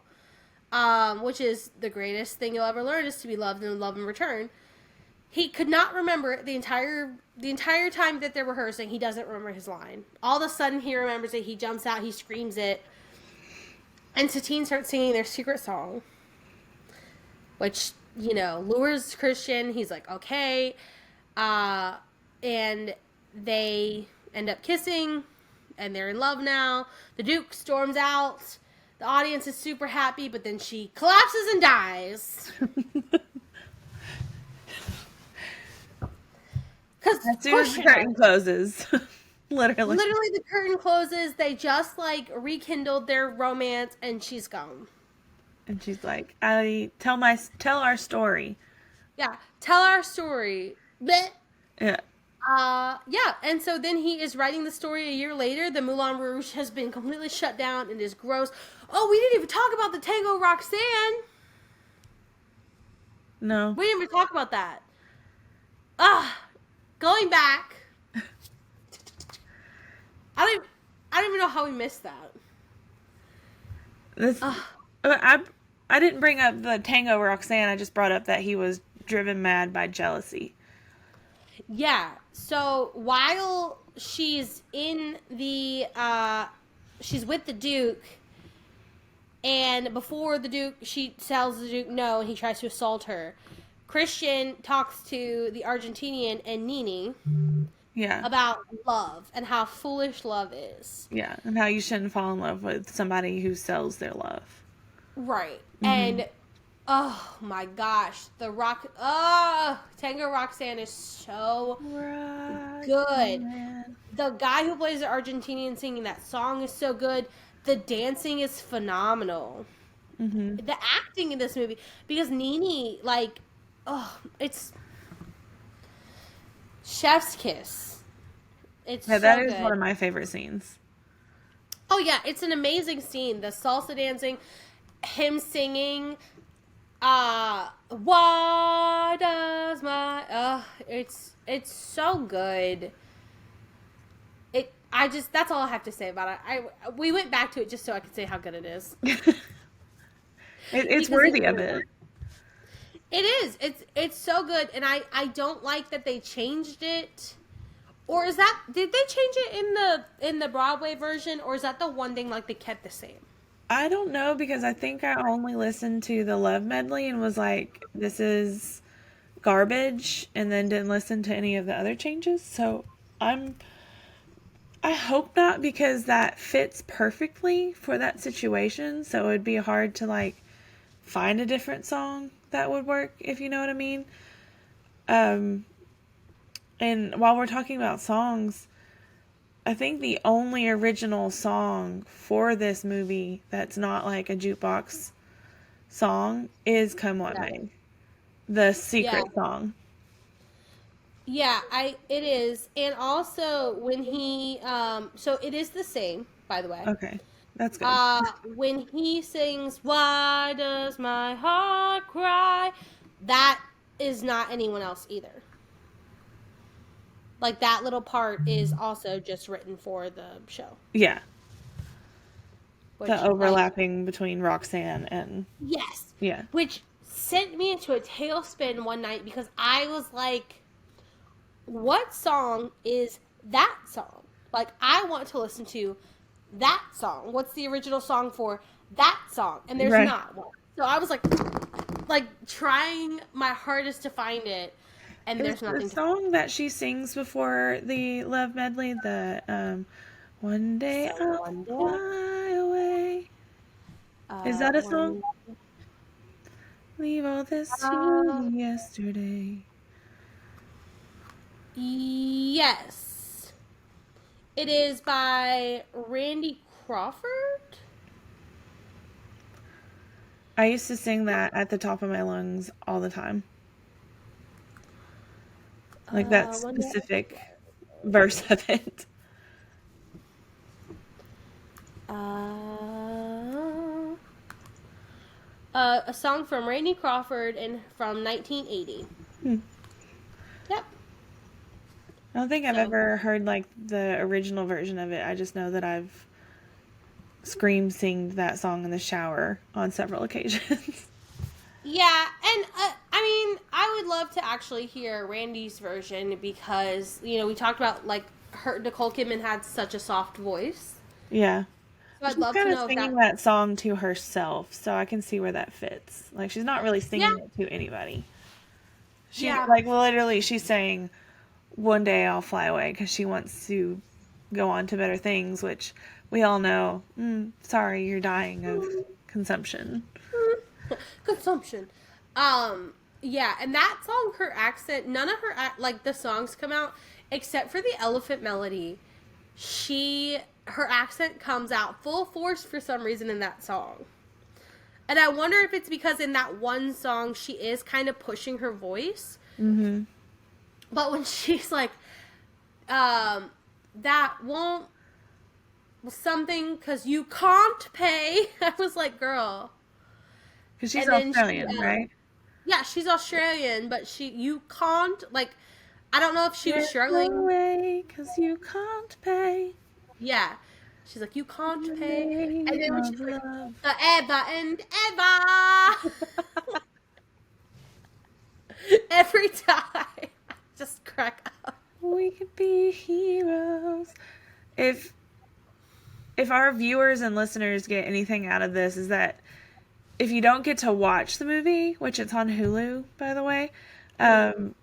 which is the greatest thing you'll ever learn is to be loved and love in return. He could not remember it the entire time that they're rehearsing. He doesn't remember his line. All of a sudden, he remembers it. He jumps out. He screams it. And Satine starts singing their secret song, which, you know, lures Christian. He's like, okay. And they end up kissing, and they're in love now. The Duke storms out. The audience is super happy, but then she collapses and dies. As soon as the curtain closes. Literally. Literally, the curtain closes. They just, like, rekindled their romance, and she's gone. And she's like, tell our story. Yeah, tell our story. Blech. Yeah. Yeah, and so then he is writing the story a year later. The Moulin Rouge has been completely shut down and is gross. Oh, we didn't even talk about the Tango Roxanne. No. We didn't even talk about that. Going back. I don't even know how we missed that. I didn't bring up the Tango Roxanne. I just brought up that he was driven mad by jealousy. Yeah. So while she's in the she's with the Duke, and before the Duke, she tells the Duke no, and he tries to assault her. Christian talks to the Argentinian and Nini. Yeah. About love and how foolish love is. Yeah, and how you shouldn't fall in love with somebody who sells their love. Right. Mm-hmm. And oh my gosh, Tango Roxanne is so good. The guy who plays the Argentinian singing that song is so good. The dancing is phenomenal. Mm-hmm. The acting in this movie, because Nini, like, it's chef's kiss. It's that so is good. One of my favorite scenes. Oh yeah, it's an amazing scene. The salsa dancing, him singing, what does my it's so good. That's all I have to say about it. We went back to it just so I could say how good it is. It's worthy of it. It is. It's so good, and I don't like that they changed it. Or did they change it in the Broadway version, or is that the one thing like they kept the same? I don't know, because I think I only listened to the Love Medley and was like, this is garbage, and then didn't listen to any of the other changes. So I hope not, because that fits perfectly for that situation. So it'd be hard to like find a different song that would work, if you know what I mean. And while we're talking about songs, I think the only original song for this movie that's not like a jukebox song is Come What May. The secret song. Yeah, it is. And also when he so it is the same, by the way. Okay. That's good. When he sings "Why Does My Heart Cry," that is not anyone else either. Like, that little part is also just written for the show. Yeah. The overlapping between Roxanne and... Yes. Yeah. Which sent me into a tailspin one night, because I was like, what song is that song? Like, I want to listen to that song. What's the original song for that song? And there's not one. So I was like trying my hardest to find it. And there's nothing. The song that she sings before the Love Medley, the One Day I'll Fly Away. Is that a song? Leave all this to yesterday. Yes. It is by Randy Crawford. I used to sing that at the top of my lungs all the time. Like that One day. specific verse of it. Uh, a song from Randy Crawford and from 1980. Hmm. Yep. I don't think I've So ever heard like the original version of it. I just know that I've scream singed that song in the shower on several occasions. yeah, and I mean, I would love to actually hear Randy's version because we talked about like Nicole Kidman had such a soft voice, Yeah. so I'd She's love to kind of know if singing that. that song to herself, so I can see where that fits. Like she's not really Yeah, singing it to anybody. She yeah. like literally she's saying one day I'll fly away because she wants to go on to better things, which we all know. Sorry, you're dying of consumption. Consumption. Yeah, and that song, her accent, none of like the songs come out except for the elephant melody. Her accent comes out full force for some reason in that song. And I wonder if it's because in that one song she is kind of pushing her voice. Mm-hmm. But when she's like, that won't something because you can't pay, I was like, girl. Because she's And then Australian, right? yeah, she's Australian, but you can't, like, I don't know if she was There's no struggling. way, because you can't pay Yeah. She's like, you in can't the pay. And name then when of she's like, love. forever and ever. Every time. I just crack up. We could be heroes. If if our viewers and listeners get anything out of this, is that if you don't get to watch the movie, which it's on Hulu, by the way, um,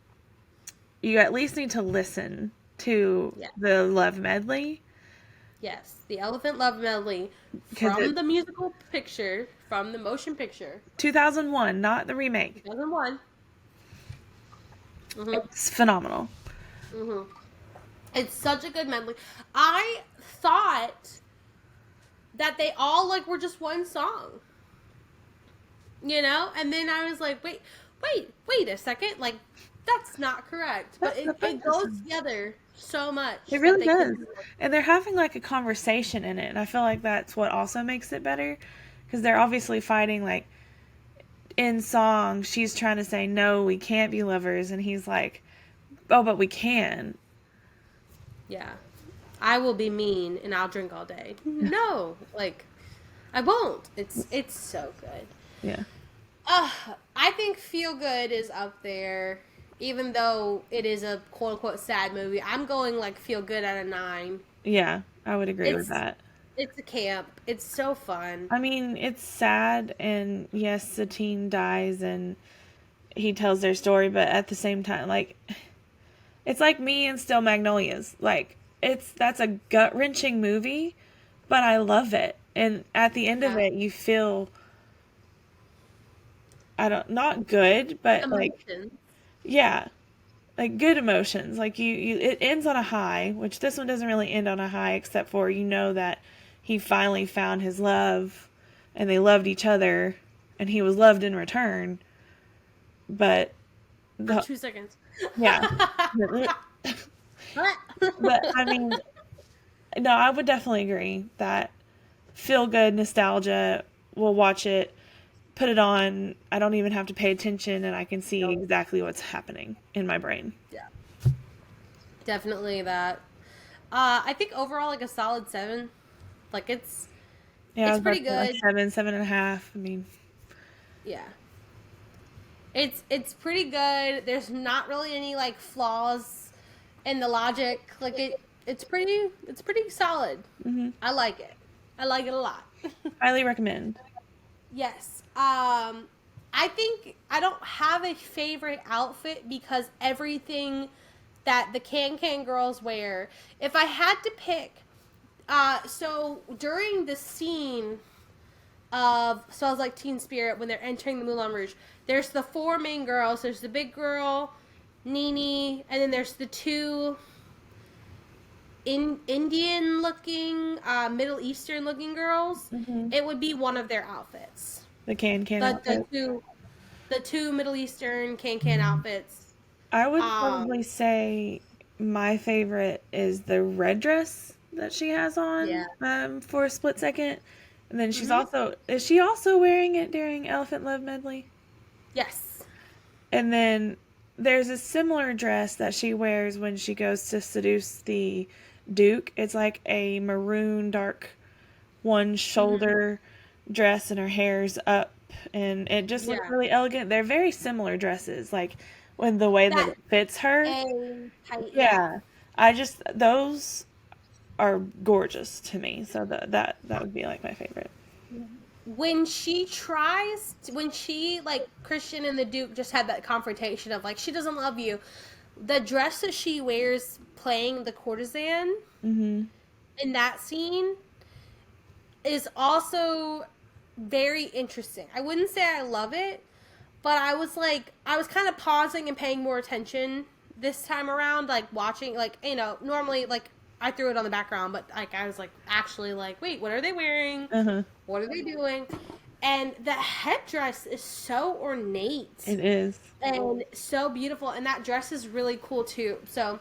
you at least need to listen to Yeah. the Love Medley Yes. The Elephant Love Medley because from it's the musical picture, from the motion picture, 2001, not the remake. 2001. Mm-hmm. It's phenomenal. Mm-hmm. It's such a good medley. I thought that they all like were just one song. And then I was like, wait a second, like that's not correct. But That's the it goes thing. together so much It that really they does. could. And they're having like a conversation in it. And I feel like that's what also makes it better. Because they're obviously fighting, like, in song, she's trying to say, no, we can't be lovers. And he's like, oh, but we can. Yeah, I will be mean and I'll drink all day. No, like I won't. It's so good. Yeah. Uh, I think Feel Good is up there, even though it is a quote unquote sad movie. I'm going like Feel Good at a 9. Yeah, I would agree with It's that. it's a camp. It's so fun. I mean, it's sad. And yes, the teen dies and he tells their story. But at the same time, like, it's like me and Still Magnolias. Like, that's a gut wrenching movie, but I love it. And at the end of Yeah. it, you feel not good, but like Emotions. yeah, like good emotions. Like it ends on a high, which this one doesn't really end on a high, except for that he finally found his love, and they loved each other, and he was loved in return. But For the 2 seconds. yeah, but I mean, no, I would definitely agree that feel good nostalgia. We'll watch it, put it on. I don't even have to pay attention, and I can see exactly what's happening in my brain. Yeah, definitely that. I think overall like a solid 7. Like Yeah, I it's was about pretty to say like good. 7.5. I mean, Yeah. It's pretty good. There's not really any like flaws in the logic. Like it's pretty solid. I like it. I like it a lot. highly recommend. Yes. I think I don't have a favorite outfit because everything that the Can girls wear. If I had to pick, so during the scene of Smells Like Teen Spirit when they're entering the Moulin Rouge, there's the 4 main girls. There's the big girl, Nini, and then there's the 2 Indian looking, Middle Eastern looking girls. Hmm. It would be one of their outfits. The can The outfit. two Middle Eastern can outfits. I would Um, probably say my favorite is the red dress that she has yeah. on for a split second. And then Hmm. is she also wearing it during Elephant Love Medley? Yes. And then there's a similar dress that she wears when she goes to seduce the Duke. It's like a maroon dark one Hmm. shoulder dress and her hair's up and it just looks Yeah. really elegant. They're very similar dresses, like when the way that That it fits her. A tight. Yeah. Yeah. I just those are gorgeous to me. So that would be like my favorite. When she like Christian and the Duke just had that confrontation of like she doesn't love you, the dress that she wears playing the courtesan Mhm. in that scene is also very interesting. I wouldn't say I love it, but I was kind of pausing and paying more attention this time around, like watching, like, normally, like, I threw it on the background, but, like, I was, like, actually, like, wait, what are they wearing? Uh-huh. What are they doing? And the headdress is so ornate It is. and so beautiful, and that dress is really cool, too. So,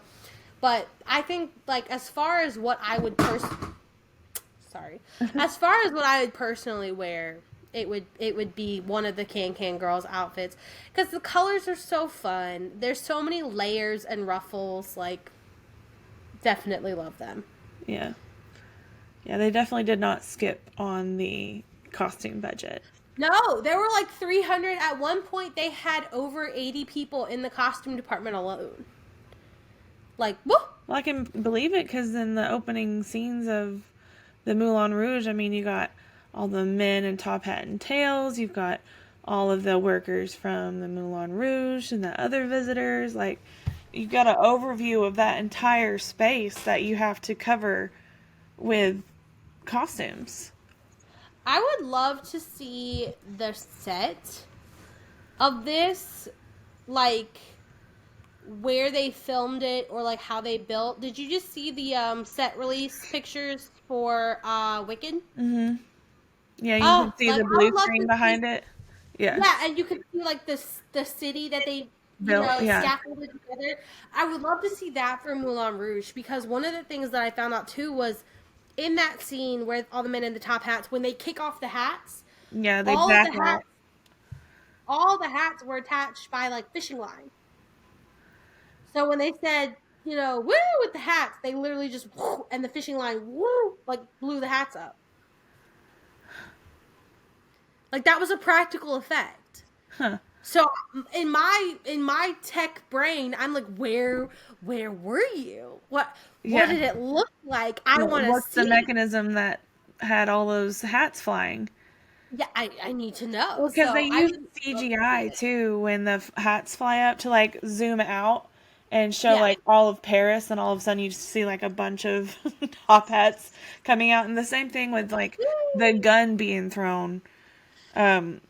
but I think, like, as far as what I would sorry. As far as what I would personally wear, it would be one of the Can Girls outfits because the colors are so fun. There's so many layers and ruffles. Like, definitely love them. Yeah. Yeah, they definitely did not skip on the costume budget. No, there were like 300 at one point. They had over 80 people in the costume department alone. Like, woo! Well, I can believe it because in the opening scenes of the Moulin Rouge, I mean, you got all the men in top hat and tails. You've got all of the workers from the Moulin Rouge and the other visitors. Like, you've got an overview of that entire space that you have to cover with costumes. I would love to see the set of this, like where they filmed it or like how they built. Did you just see the set release pictures for Wicked? Mm-hmm. Yeah, you Oh, can see like the I blue would love screen to see. behind it. Yeah. Yeah, and you could see like the city that they Built, yeah. scaffolded together. I would love to see that for Moulin Rouge because one of the things that I found out too was in that scene where all the men in the top hats when they kick off the hats, Yeah, they all of back the out. hats all the hats were attached by like fishing line. So when they said, woo with the hats, they literally just woo, and the fishing line woo like blew the hats up. Like that was a practical effect. Huh. So in my tech brain, I'm like, where were you? What Yeah. did it look like? I want to What's the see. mechanism that had all those hats flying? Yeah, I need to know. Well, because they So I use would love to see CGI it. too when the hats fly up to like zoom out and show Yeah. like all of Paris, and all of a sudden you just see like a bunch of top hats coming out. And the same thing with like the gun being thrown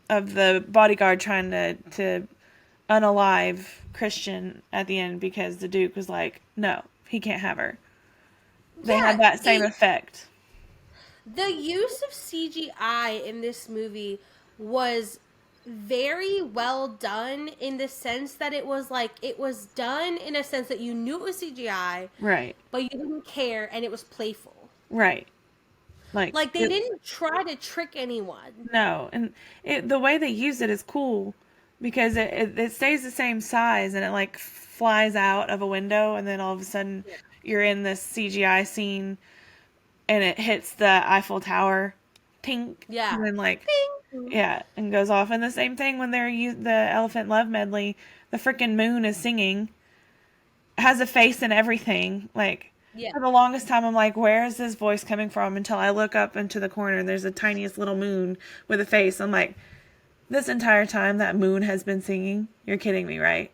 of the bodyguard trying to unalive Christian at the end because the Duke was like, no, he can't have her. They had Yeah, that same effect. the use of CGI in this movie was very well done in the sense that it was done in a sense that you knew it was CGI, Right. but you didn't care and it was playful. Right. Like Like they it, didn't try to trick anyone. no, and the way they use it is cool because it stays the same size and it like flies out of a window and then all of a sudden Yeah. you're in this CGI scene and it hits the Eiffel Tower, tink, Yeah. and then like Bing. yeah, and goes off. And the same thing when the Elephant Love Medley, the freaking moon is singing, has a face and everything. Like Yeah. for the longest time, I'm like, where is this voice coming from? Until I look up into the corner and there's the tiniest little moon with a face. I'm like, this entire time that moon has been singing. You're kidding me, right?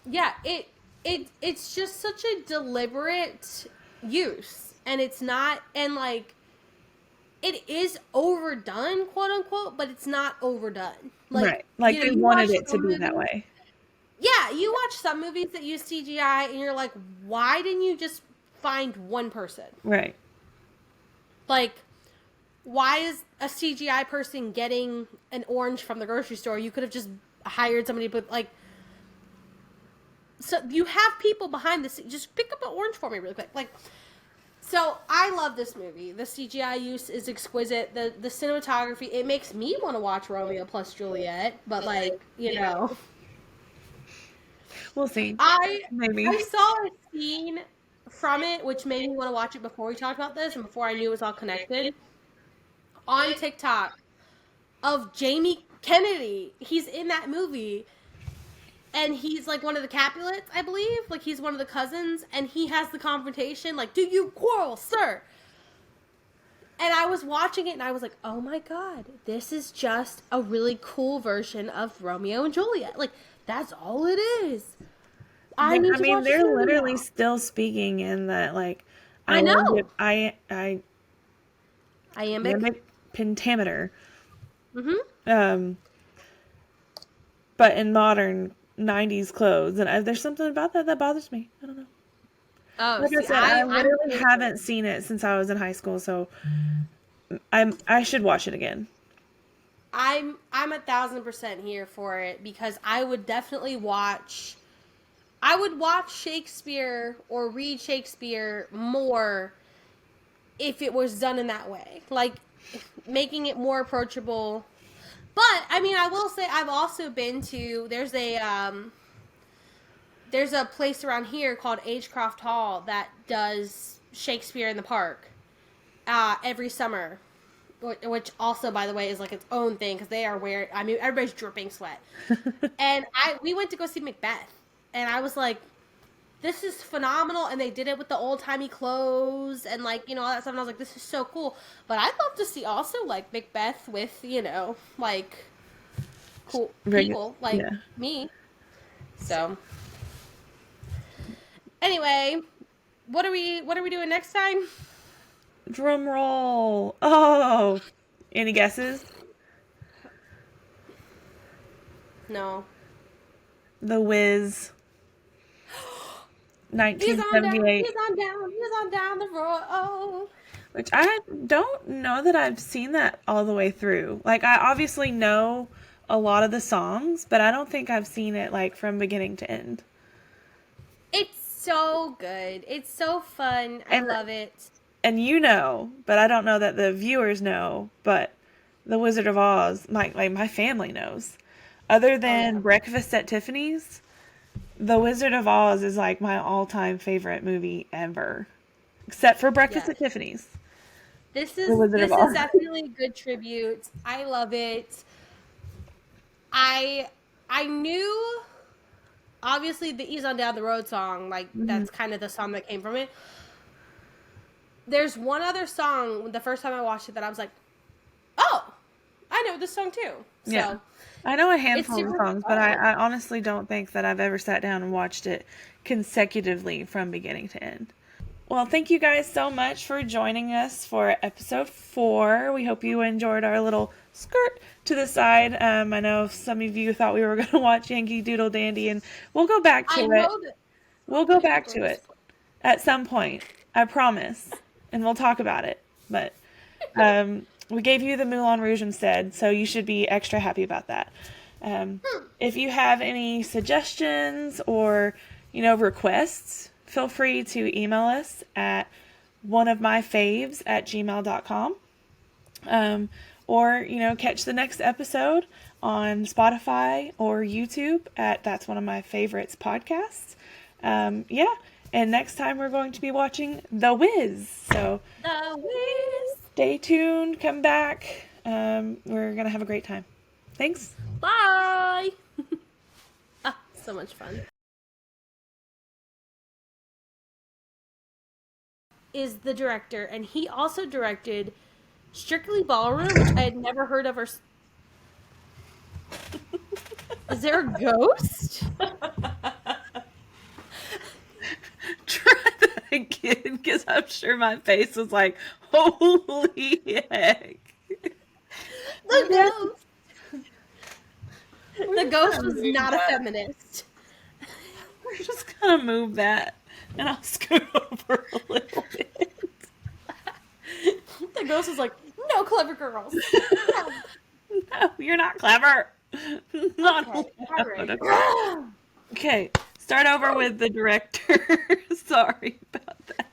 Yeah, it's just such a deliberate use. And it's not and like it is overdone, quote unquote, but it's not overdone. Like, Right. Like they you wanted watch it to some be that movies. way. Yeah, you watch some movies that use CGI and you're like, why didn't you just find one person? Right. Like, why is a CGI person getting an orange from the grocery store? You could have just hired somebody, but like, so you have people behind the scenes. Just pick up an orange for me real quick. Like, so I love this movie. The CGI use is exquisite. The cinematography, it makes me want to watch Romeo plus Juliet, but like, you know, We'll see. I Maybe. I saw a scene from it which made me want to watch it before we talked about this and before I knew it was all connected on TikTok of Jamie Kennedy. He's in that movie. And he's like one of the Capulets, I believe. Like he's one of the cousins, and he has the confrontation. Like, do you quarrel, sir? And I was watching it, and I was like, oh my god, this is just a really cool version of Romeo and Juliet. Like, that's all it is. I need to watch this They're movie literally now. still speaking in that, like, I know. Iambic. iambic pentameter. Mm-hmm. Um, but in modern 90s clothes. And there's something about that bothers me. I don't know. Oh, Like I see, said, I I'm literally haven't seen it since I was in high school, so I should watch it again. I'm 1,000% here for it because I would definitely watch. I would watch Shakespeare or read Shakespeare more if it was done in that way, like making it more approachable. But I mean, I will say I've also been to. There's a place around here called Agecroft Hall that does Shakespeare in the Park every summer, which also, by the way, is like its own thing because they are wearing. I mean, everybody's dripping sweat. And we went to go see Macbeth, and I was like, this is phenomenal. And they did it with the old timey clothes and like all that stuff. And I was like, this is so cool. But I'd love to see also like Macbeth with like cool people like Yeah. me. So anyway, what are we doing next time? Drum roll. Oh, any guesses? No. The Wiz, He's on down. 1978. He's on down. He's on down the road. Oh. Which I don't know that I've seen that all the way through. Like, I obviously know a lot of the songs, but I don't think I've seen it, like, from beginning to end. It's so good. It's so fun. I And love it. and you know, but I don't know that the viewers know, but The Wizard of Oz, my family knows. Other Oh yeah. than Breakfast at Tiffany's, The Wizard of Oz is like my all-time favorite movie ever. Except for Breakfast Yeah. at Tiffany's. This The is Wizard of this is Oz. definitely a good tribute. I love it. I I knew obviously the Ease on Down the Road song, like Mhm. that's kind of the song that came from it. There's one other song the first time I watched it that I was like, "Oh, I know this song too." Yeah. So, I know a it's handful of super songs, but fun. I honestly don't think that I've ever sat down and watched it consecutively from beginning to end. Well, thank you guys so much for joining us for episode 4. We hope you enjoyed our little skirt to the side. I know some of you thought we were going to watch Yankee Doodle Dandy, and we'll go back to I it. know that We'll go back to it at some point. I promise. And we'll talk about it. But we gave you the Moulin Rouge instead, so you should be extra happy about that. If you have any suggestions or, requests, feel free to email us at oneofmyfaves@gmail.com. Or, catch the next episode on Spotify or YouTube at That's One of My Favorites podcasts. Yeah. And next time we're going to be watching The Wiz. So the Wiz. stay tuned. Come back. We're going to have a great time. Thanks. Bye. So much fun. Is the director, and he also directed Strictly Ballroom, which I had never heard of. Is there a ghost? Try that again, because I'm sure my face was like, holy heck. The ghost. The ghost was not a feminist. We're just gonna move that, and I'll scoot over a little bit. The Girls was like, no clever girls. No, you're not clever. Not Okay, allowed. all right. Okay, start over with the director. Sorry about that.